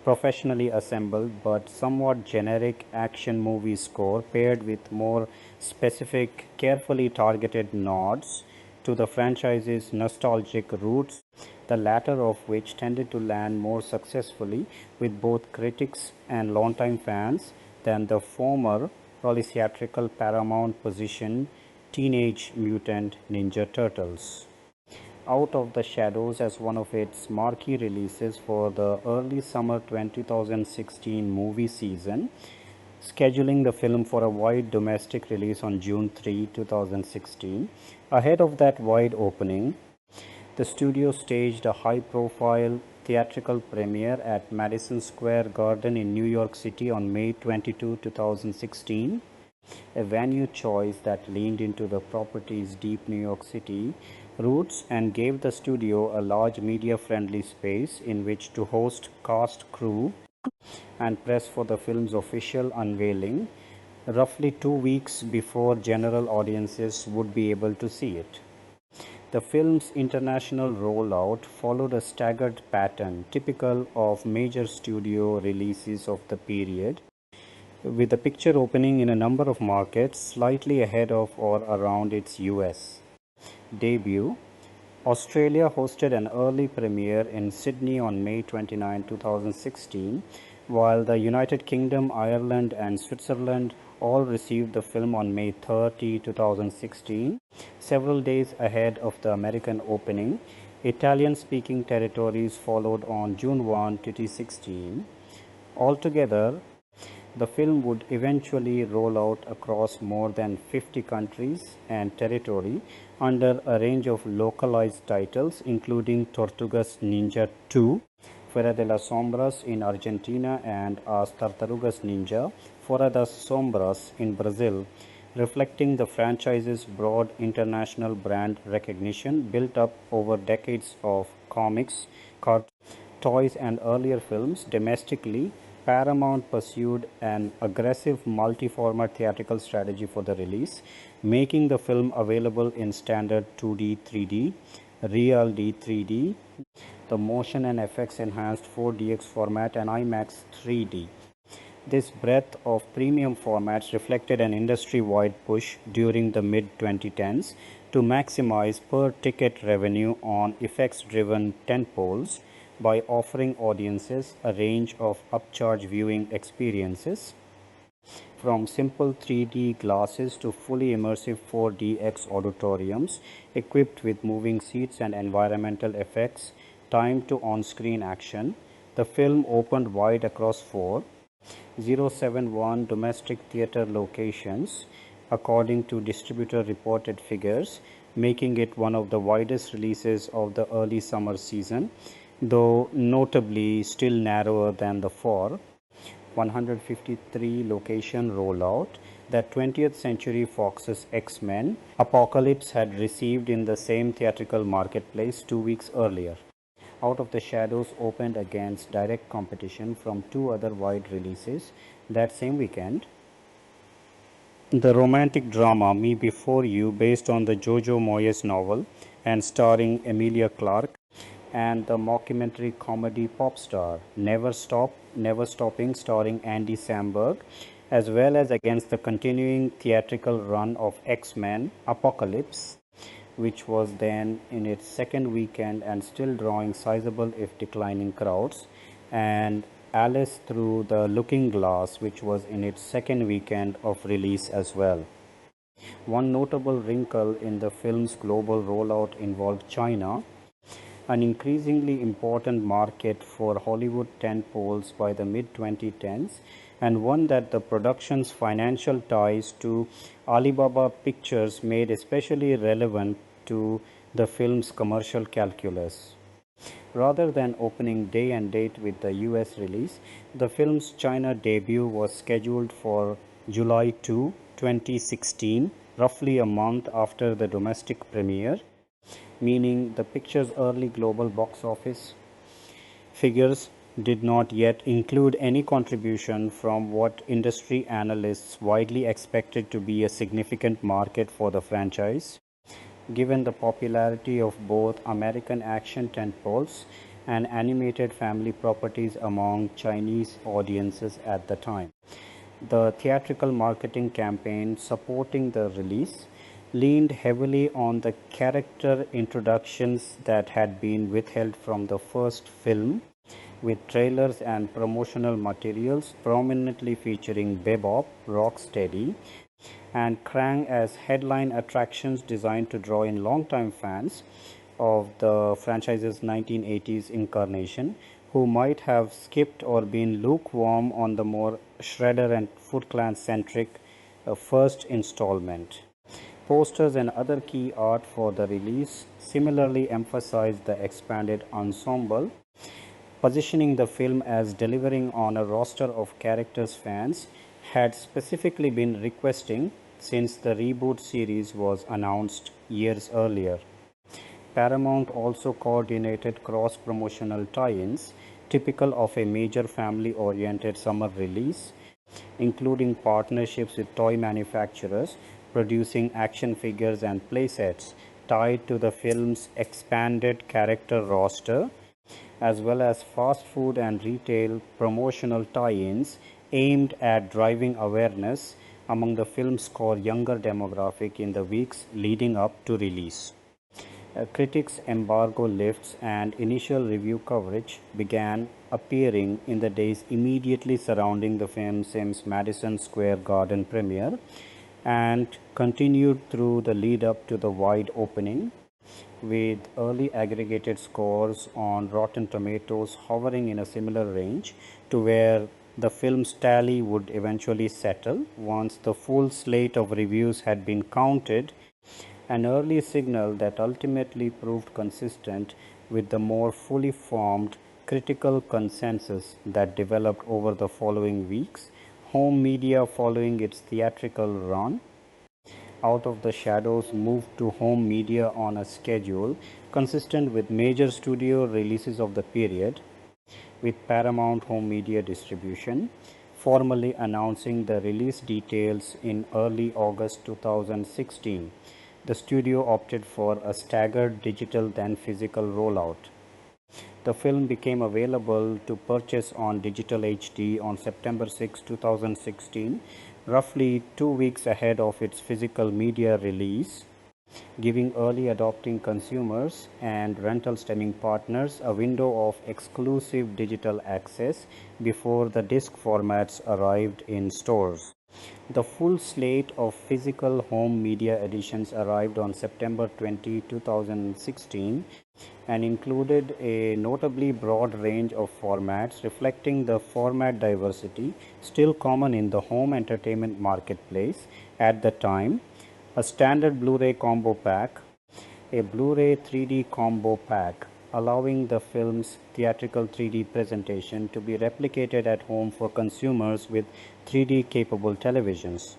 professionally assembled but somewhat generic action movie score paired with more specific, carefully targeted nods to the franchise's nostalgic roots, the latter of which tended to land more successfully with both critics and longtime fans than the former polytheatrical Paramount positioned Teenage Mutant Ninja Turtles. Out of the Shadows as one of its marquee releases for the early summer 2016 movie season, scheduling the film for a wide domestic release on June 3, 2016. Ahead of that wide opening, the studio staged a high-profile theatrical premiere at Madison Square Garden in New York City on May 22, 2016, a venue choice that leaned into the property's deep New York City roots and gave the studio a large media-friendly space in which to host cast, crew, and press for the film's official unveiling, roughly 2 weeks before general audiences would be able to see it. The film's international rollout followed a staggered pattern typical of major studio releases of the period, with the picture opening in a number of markets slightly ahead of or around its US debut. Australia hosted an early premiere in Sydney on May 29, 2016, while the United Kingdom, Ireland, and Switzerland all received the film on May 30, 2016, several days ahead of the American opening. Italian-speaking territories followed on June 1, 2016. Altogether, the film would eventually roll out across more than 50 countries and territory under a range of localized titles, including Tortugas Ninja 2, Fuera de las Sombras in Argentina, and As Tartarugas Ninja, Fora das Sombras in Brazil, reflecting the franchise's broad international brand recognition built up over decades of comics, cartoons, toys, and earlier films domestically, Paramount pursued an aggressive multi-format theatrical strategy for the release, making the film available in standard 2D, 3D, Real D 3D, the motion and effects enhanced 4DX format, and IMAX 3D. This breadth of premium formats reflected an industry-wide push during the mid-2010s to maximize per-ticket revenue on effects-driven tentpoles by offering audiences a range of upcharge viewing experiences, from simple 3D glasses to fully immersive 4DX auditoriums equipped with moving seats and environmental effects timed to on-screen action. The film opened wide across 4,071 domestic theater locations, according to distributor reported figures, making it one of the widest releases of the early summer season, though notably still narrower than the 153 location rollout that 20th Century Fox's X-Men Apocalypse had received in the same theatrical marketplace 2 weeks earlier. Out of the Shadows opened against direct competition from 2 other wide releases that same weekend. The romantic drama Me Before You, based on the Jojo Moyes novel and starring Emilia Clarke, and the mockumentary comedy Pop Star Never Stopping, starring Andy Samberg, as well as against the continuing theatrical run of X-Men Apocalypse, which was then in its second weekend and still drawing sizable if declining crowds, and Alice Through the Looking Glass, which was in its second weekend of release as well. One notable wrinkle in the film's global rollout involved China, an increasingly important market for Hollywood tentpoles by the mid-2010s, and one that the production's financial ties to Alibaba Pictures made especially relevant to the film's commercial calculus. Rather than opening day and date with the US release, the film's China debut was scheduled for July 2, 2016, roughly a month after the domestic premiere, meaning the picture's early global box office figures did not yet include any contribution from what industry analysts widely expected to be a significant market for the franchise, given the popularity of both American action tentpoles and animated family properties among Chinese audiences at the time. The theatrical marketing campaign supporting the release leaned heavily on the character introductions that had been withheld from the first film, with trailers and promotional materials prominently featuring Bebop, Rocksteady, and Krang as headline attractions designed to draw in longtime fans of the franchise's 1980s incarnation, who might have skipped or been lukewarm on the more Shredder and Foot Clan-centric first installment. Posters and other key art for the release similarly emphasized the expanded ensemble, positioning the film as delivering on a roster of characters fans had specifically been requesting since the reboot series was announced years earlier. Paramount also coordinated cross-promotional tie-ins typical of a major family-oriented summer release, including partnerships with toy manufacturers producing action figures and playsets tied to the film's expanded character roster, as well as fast food and retail promotional tie-ins aimed at driving awareness among the film's core younger demographic in the weeks leading up to release. Critics' embargo lifts and initial review coverage began appearing in the days immediately surrounding the film's Madison Square Garden premiere and continued through the lead up to the wide opening, with early aggregated scores on Rotten Tomatoes hovering in a similar range to where the film's tally would eventually settle once the full slate of reviews had been counted, an early signal that ultimately proved consistent with the more fully formed critical consensus that developed over the following weeks. Home media, following its theatrical run, Out of the Shadows moved to home media on a schedule consistent with major studio releases of the period, with Paramount Home Media Distribution, formally announcing the release details in early August 2016. The studio opted for a staggered digital then physical rollout. The film became available to purchase on digital HD on September 6, 2016, roughly 2 weeks ahead of its physical media release, giving early adopting consumers and rental streaming partners a window of exclusive digital access before the disc formats arrived in stores. The full slate of physical home media editions arrived on September 20, 2016 and included a notably broad range of formats reflecting the format diversity still common in the home entertainment marketplace at the time: a standard Blu-ray combo pack, a Blu-ray 3D combo pack, allowing the film's theatrical 3D presentation to be replicated at home for consumers with 3D capable televisions.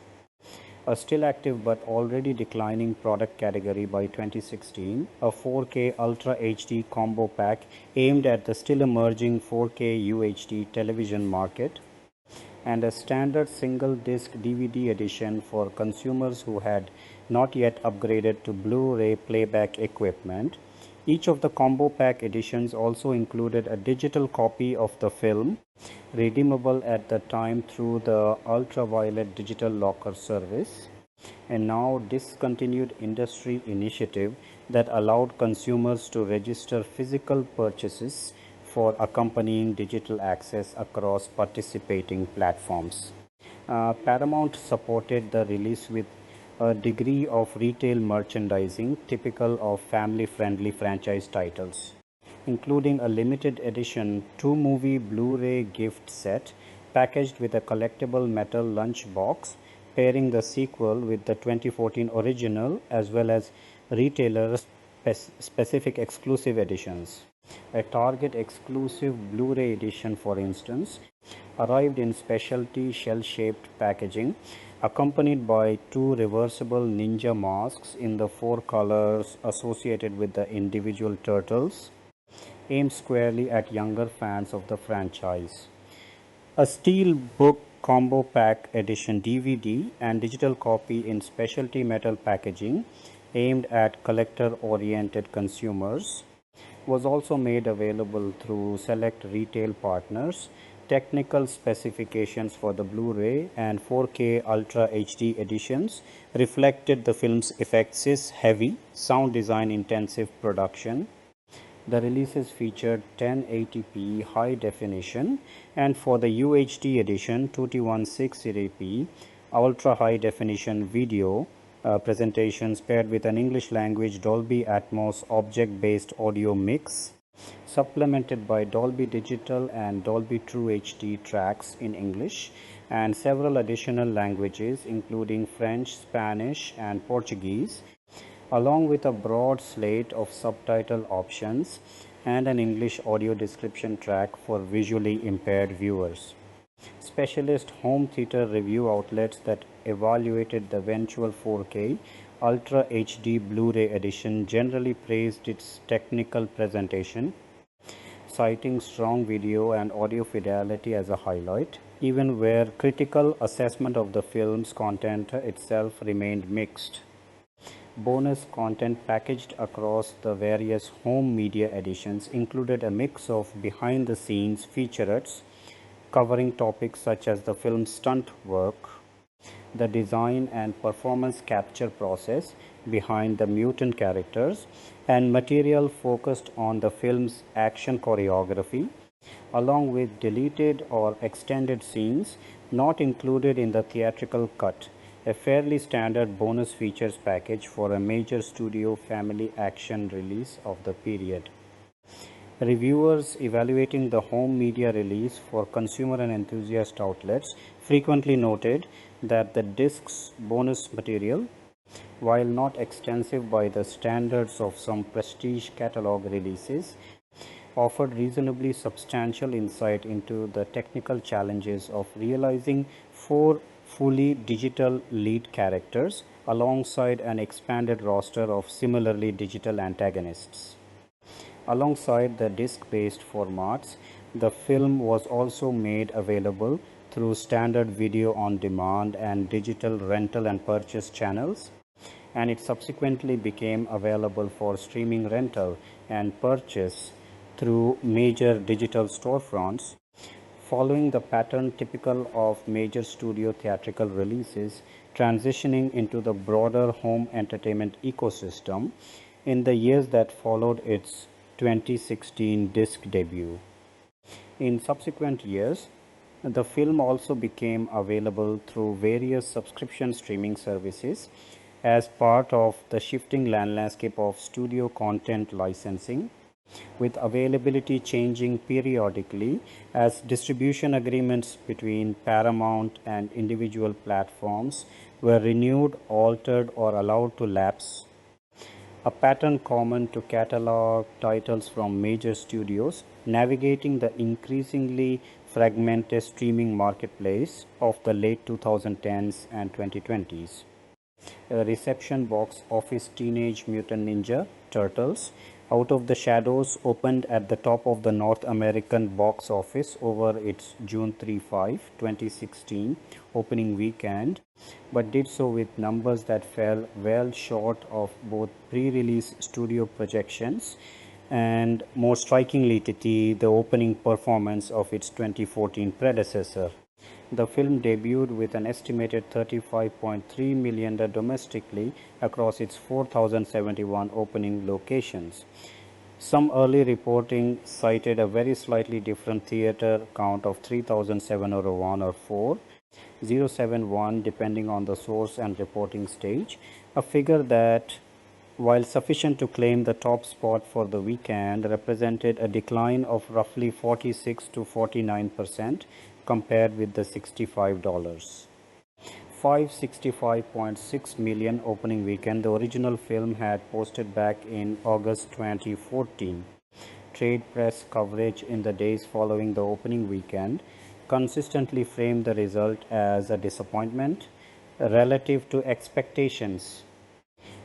A still active but already declining product category by 2016, a 4K Ultra HD combo pack aimed at the still emerging 4K UHD television market, and a standard single disc DVD edition for consumers who had not yet upgraded to Blu-ray playback equipment. Each of the combo pack editions also included a digital copy of the film, redeemable at the time through the ultraviolet digital locker service, a now discontinued industry initiative that allowed consumers to register physical purchases for accompanying digital access across participating platforms. Paramount supported the release with a degree of retail merchandising typical of family-friendly franchise titles, including a limited edition 2-movie Blu-ray gift set packaged with a collectible metal lunch box, pairing the sequel with the 2014 original as well as retailer-specific exclusive editions. A Target exclusive Blu-ray edition, for instance, arrived in specialty shell-shaped packaging, accompanied by 2 reversible ninja masks in the 4 colors associated with the individual turtles, aimed squarely at younger fans of the franchise. A steel book combo pack edition DVD and digital copy in specialty metal packaging aimed at collector-oriented consumers was also made available through select retail partners. Technical specifications for the Blu-ray and 4K Ultra HD editions reflected the film's effects-heavy, sound design intensive production. The releases featured 1080p high definition, and for the UHD edition 2160p ultra high definition video presentations paired with an English language Dolby Atmos object-based audio mix, supplemented by Dolby Digital and Dolby True HD tracks in English and several additional languages including French, Spanish and Portuguese, along with a broad slate of subtitle options and an English audio description track for visually impaired viewers. Specialist home theater review outlets that evaluated the eventual 4K Ultra HD Blu-ray edition generally praised its technical presentation, citing strong video and audio fidelity as a highlight, even where critical assessment of the film's content itself remained mixed. Bonus content packaged across the various home media editions included a mix of behind-the-scenes featurettes covering topics such as the film's stunt work, the design and performance capture process behind the mutant characters, and material focused on the film's action choreography, along with deleted or extended scenes not included in the theatrical cut, a fairly standard bonus features package for a major studio family action release of the period. Reviewers evaluating the home media release for consumer and enthusiast outlets frequently noted that the disc's bonus material, while not extensive by the standards of some prestige catalog releases, offered reasonably substantial insight into the technical challenges of realizing 4 fully digital lead characters alongside an expanded roster of similarly digital antagonists. Alongside the disc-based formats, the film was also made available through standard video on demand and digital rental and purchase channels, and it subsequently became available for streaming rental and purchase through major digital storefronts. Following the pattern typical of major studio theatrical releases, transitioning into the broader home entertainment ecosystem in the years that followed its 2016 disc debut. In subsequent years, the film also became available through various subscription streaming services as part of the shifting landscape of studio content licensing, with availability changing periodically as distribution agreements between Paramount and individual platforms were renewed, altered, or allowed to lapse. A pattern common to catalog titles from major studios navigating the increasingly fragmented streaming marketplace of the late 2010s and 2020s. Reception box office Teenage Mutant Ninja Turtles Out of the Shadows opened at the top of the North American box office over its June 3-5, 2016 opening weekend, but did so with numbers that fell well short of both pre-release studio projections and, more strikingly, the opening performance of its 2014 predecessor. The film debuted with an estimated $35.3 million domestically across its 4,071 opening locations. Some early reporting cited a very slightly different theater count of 3,701 or 4,071 depending on the source and reporting stage, a figure that, while sufficient to claim the top spot for the weekend, represented a decline of roughly 46 to 49% compared with the $65. $565.6 million opening weekend the original film had posted back in August 2014. Trade press coverage in the days following the opening weekend consistently framed the result as a disappointment relative to expectations,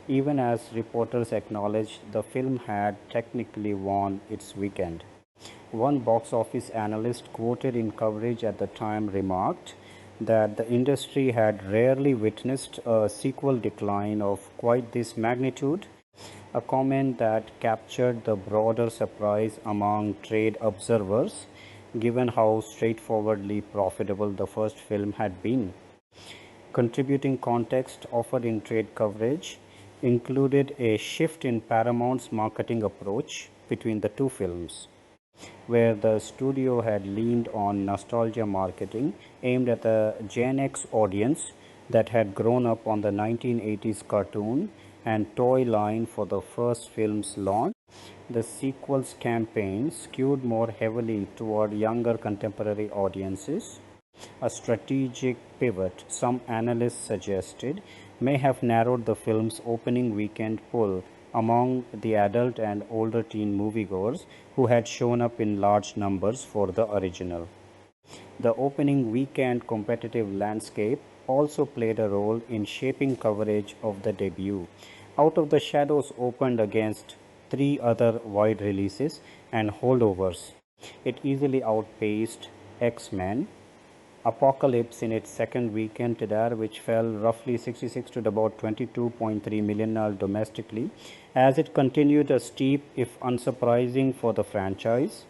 even as reporters acknowledged the film had technically won its weekend. One box office analyst quoted in coverage at the time remarked that the industry had rarely witnessed a sequel decline of quite this magnitude, a comment that captured the broader surprise among trade observers given how straightforwardly profitable the first film had been. Contributing context offered in trade coverage included a shift in Paramount's marketing approach between the two films, where the studio had leaned on nostalgia marketing aimed at the Gen X audience that had grown up on the 1980s cartoon and toy line for the first film's launch. The sequel's campaign skewed more heavily toward younger contemporary audiences, a strategic pivot some analysts suggested may have narrowed the film's opening weekend pull among the adult and older teen moviegoers who had shown up in large numbers for the original. The opening weekend competitive landscape also played a role in shaping coverage of the debut. Out of the Shadows opened against three other wide releases and holdovers. It easily outpaced X-Men, Apocalypse in its second weekend there, which fell roughly 66 to about 22.3 million domestically, as it continued a steep, if unsurprising for the franchise,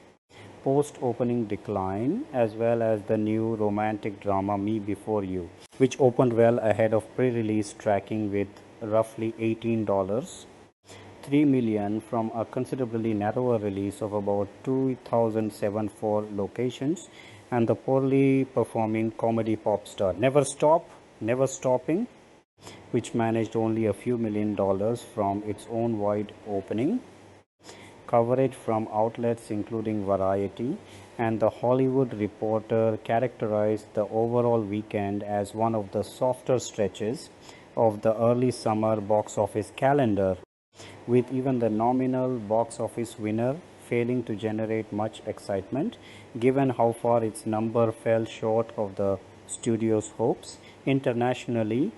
post-opening decline, as well as the new romantic drama Me Before You, which opened well ahead of pre-release tracking with roughly $18, $3 million from a considerably narrower release of about 2,074 locations, and the poorly performing comedy pop star Never Stopping, which managed only a few $1 million from its own wide opening. Coverage from outlets including Variety and The Hollywood Reporter characterized the overall weekend as one of the softer stretches of the early summer box office calendar, with even the nominal box office winner failing to generate much excitement given how far its number fell short of the studio's hopes. Internationally,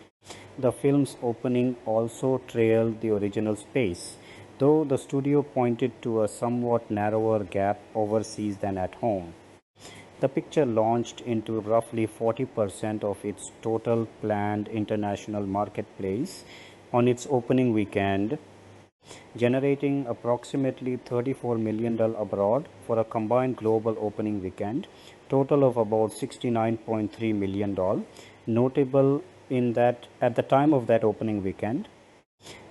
the film's opening also trailed the original's pace, though the studio pointed to a somewhat narrower gap overseas than at home. The picture launched into roughly 40% of its total planned international marketplace on its opening weekend, generating approximately $34 million abroad for a combined global opening weekend total of about $69.3 million. Notable in that at the time of that opening weekend,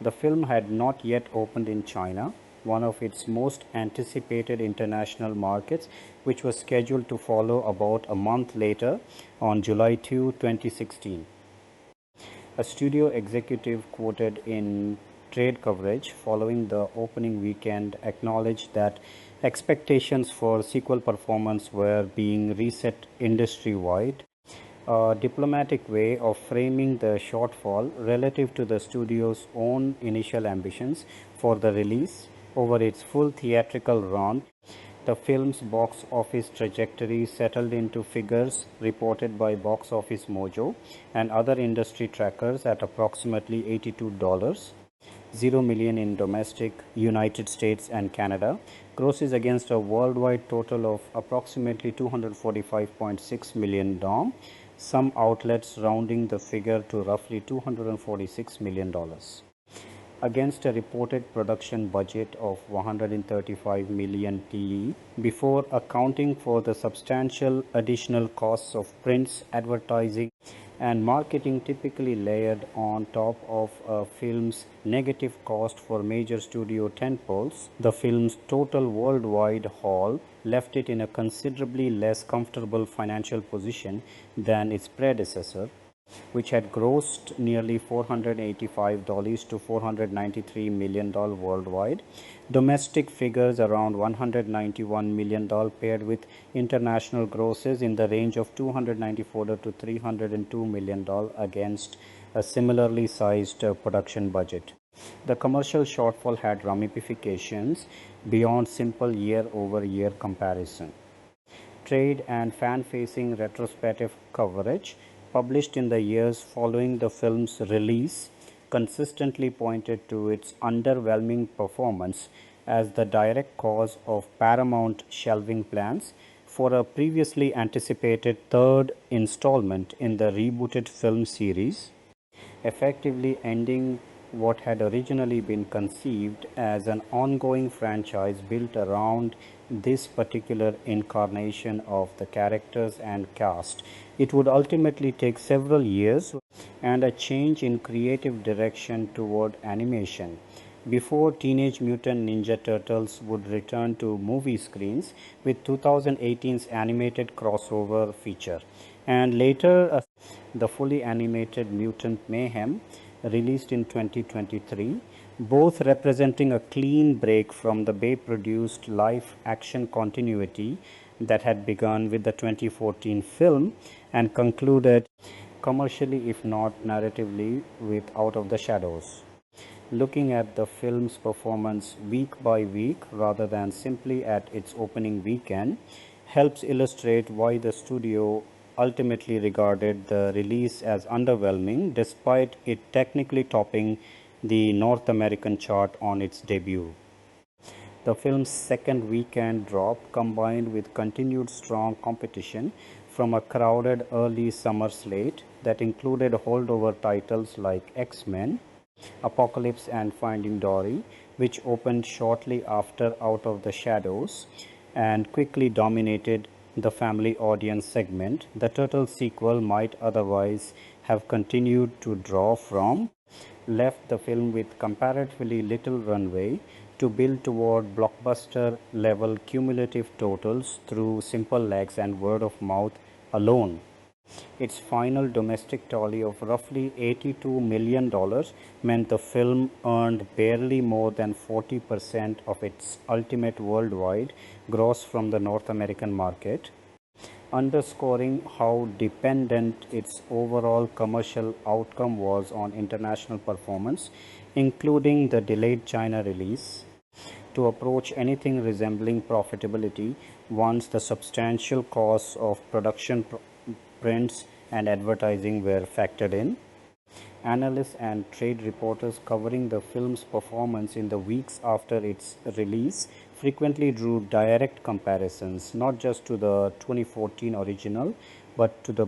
the film had not yet opened in China, one of its most anticipated international markets, which was scheduled to follow about a month later on July 2, 2016. A studio executive quoted in trade coverage following the opening weekend acknowledged that expectations for sequel performance were being reset industry-wide, a diplomatic way of framing the shortfall relative to the studio's own initial ambitions for the release. Over its full theatrical run, the film's box office trajectory settled into figures reported by Box Office Mojo and other industry trackers at approximately $82, 0 million in domestic United States and Canada, grosses against a worldwide total of approximately $245.6 million dom, some outlets rounding the figure to roughly $246 million. Against a reported production budget of 135 million TE, before accounting for the substantial additional costs of prints, advertising, and marketing typically layered on top of a film's negative cost for major studio tentpoles, the film's total worldwide haul left it in a considerably less comfortable financial position than its predecessor, which had grossed nearly $485 to $493 million worldwide. Domestic figures around $191 million paired with international grosses in the range of $294 to $302 million against a similarly sized production budget. The commercial shortfall had ramifications beyond simple year-over-year comparison. Trade and fan-facing retrospective coverage published in the years following the film's release consistently pointed to its underwhelming performance as the direct cause of Paramount shelving plans for a previously anticipated third installment in the rebooted film series, effectively ending what had originally been conceived as an ongoing franchise built around this particular incarnation of the characters and cast. It would ultimately take several years and a change in creative direction toward animation before Teenage Mutant Ninja Turtles would return to movie screens with 2018's animated crossover feature, and later the fully animated Mutant Mayhem released in 2023, both representing a clean break from the Bay-produced live-action continuity that had begun with the 2014 film and concluded commercially if not narratively with Out of the Shadows. Looking at the film's performance week by week rather than simply at its opening weekend helps illustrate why the studio ultimately regarded the release as underwhelming despite it technically topping the North American chart on its debut. The film's second weekend drop, combined with continued strong competition from a crowded early summer slate that included holdover titles like X-Men, Apocalypse and Finding Dory, which opened shortly after Out of the Shadows and quickly dominated the family audience segment the Turtles sequel might otherwise have continued to draw from, left the film with comparatively little runway to build toward blockbuster level cumulative totals through simple legs and word of mouth alone. Its final domestic tally of roughly $82 million meant the film earned barely more than 40% of its ultimate worldwide gross from the North American market, underscoring how dependent its overall commercial outcome was on international performance, including the delayed China release, to approach anything resembling profitability once the substantial costs of production, prints, and advertising were factored in. Analysts and trade reporters covering the film's performance in the weeks after its release frequently drew direct comparisons, not just to the 2014 original, but to the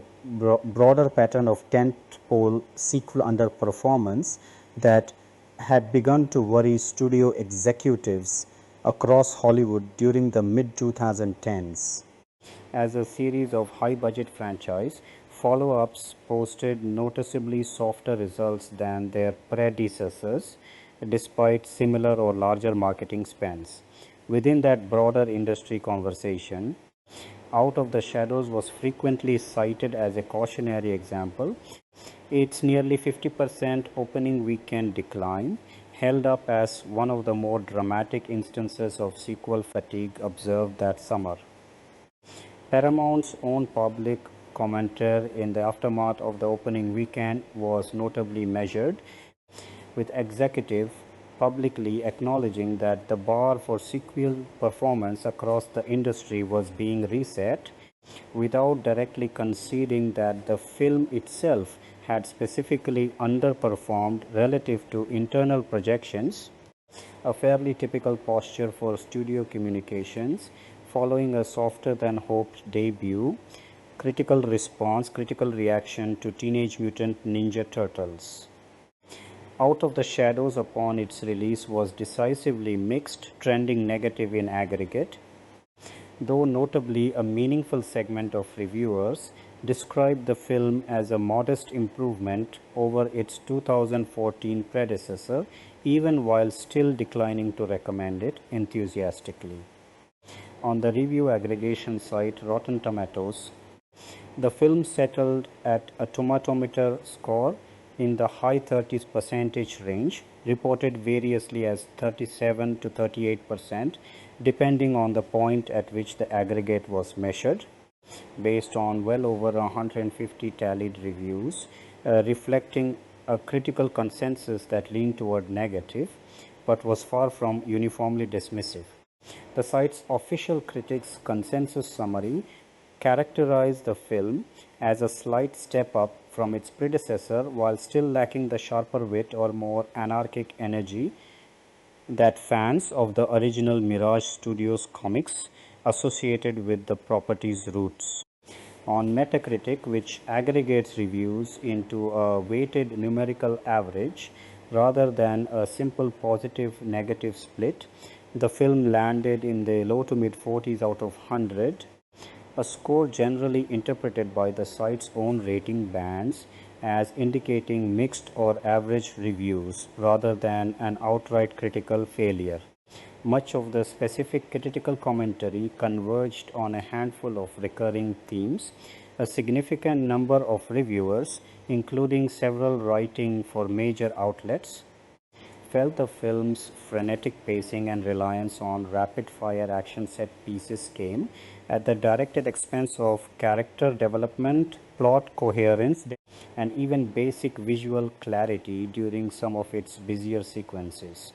broader pattern of tentpole sequel underperformance that had begun to worry studio executives across Hollywood during the mid-2010s. As a series of high-budget franchise, follow-ups posted noticeably softer results than their predecessors, despite similar or larger marketing spends. Within that broader industry conversation, Out of the Shadows was frequently cited as a cautionary example. Its nearly 50% opening weekend decline held up as one of the more dramatic instances of sequel fatigue observed that summer. Paramount's own public commentary in the aftermath of the opening weekend was notably measured, with executives publicly acknowledging that the bar for sequel performance across the industry was being reset, without directly conceding that the film itself had specifically underperformed relative to internal projections, a fairly typical posture for studio communications following a softer than hoped debut. Critical reaction to Teenage Mutant Ninja Turtles. Out of the Shadows upon its release was decisively mixed, trending negative in aggregate, though notably a meaningful segment of reviewers described the film as a modest improvement over its 2014 predecessor, even while still declining to recommend it enthusiastically. On the review aggregation site Rotten Tomatoes, the film settled at a tomatometer score in the high 30s% range, reported variously as 37 to 38%, depending on the point at which the aggregate was measured, based on well over 150 tallied reviews, reflecting a critical consensus that leaned toward negative, but was far from uniformly dismissive. The site's official critics' consensus summary characterized the film as a slight step up from its predecessor while still lacking the sharper wit or more anarchic energy that fans of the original Mirage Studios comics associated with the property's roots. On Metacritic, which aggregates reviews into a weighted numerical average rather than a simple positive-negative split, the film landed in the low to mid 40s out of 100, a score generally interpreted by the site's own rating bands as indicating mixed or average reviews rather than an outright critical failure. Much of the specific critical commentary converged on a handful of recurring themes. A significant number of reviewers, including several writing for major outlets, felt the film's frenetic pacing and reliance on rapid-fire action set pieces came at the directed expense of character development, plot coherence, and even basic visual clarity during some of its busier sequences.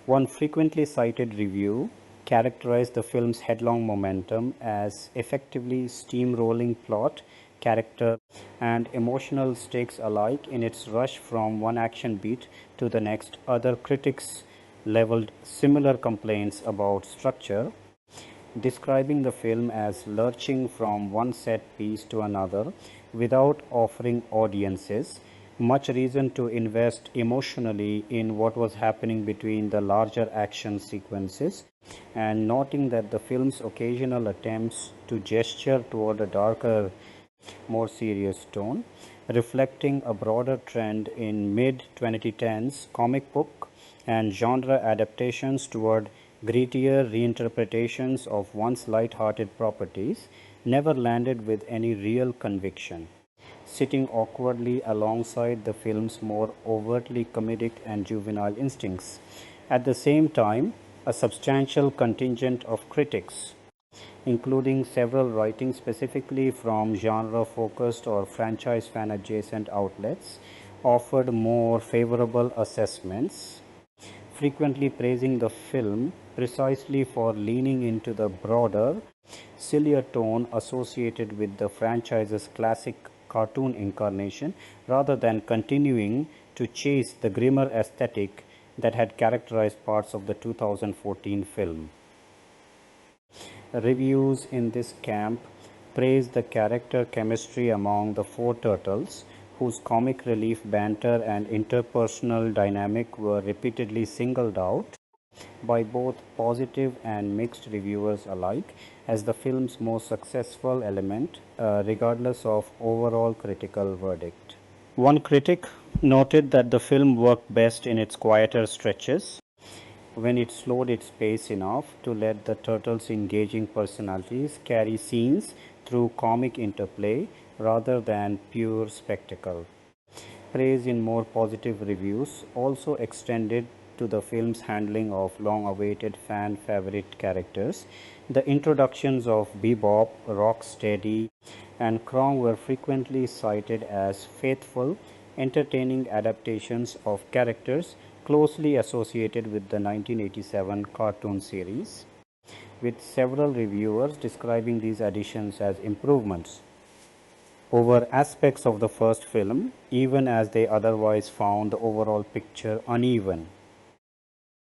One frequently cited review characterized the film's headlong momentum as effectively steamrolling plot, character, and emotional stakes alike in its rush from one action beat to the next. Other critics leveled similar complaints about structure, describing the film as lurching from one set piece to another without offering audiences much reason to invest emotionally in what was happening between the larger action sequences, and noting that the film's occasional attempts to gesture toward a darker, more serious tone, reflecting a broader trend in mid-2010s comic book and genre adaptations toward grittier reinterpretations of once light-hearted properties, never landed with any real conviction, sitting awkwardly alongside the film's more overtly comedic and juvenile instincts. At the same time, a substantial contingent of critics, including several writing specifically from genre-focused or franchise fan-adjacent outlets, offered more favorable assessments, frequently praising the film precisely for leaning into the broader, sillier tone associated with the franchise's classic cartoon incarnation rather than continuing to chase the grimmer aesthetic that had characterized parts of the 2014 film. Reviews in this camp praised the character chemistry among the four turtles, whose comic relief banter and interpersonal dynamic were repeatedly singled out by both positive and mixed reviewers alike as the film's most successful element, regardless of overall critical verdict. One critic noted that the film worked best in its quieter stretches, when it slowed its pace enough to let the turtles' engaging personalities carry scenes through comic interplay rather than pure spectacle. Praise in more positive reviews also extended to the film's handling of long-awaited fan favorite characters. The introductions of Bebop, Rocksteady, and Krong were frequently cited as faithful, entertaining adaptations of characters closely associated with the 1987 cartoon series, with several reviewers describing these additions as improvements over aspects of the first film, even as they otherwise found the overall picture uneven.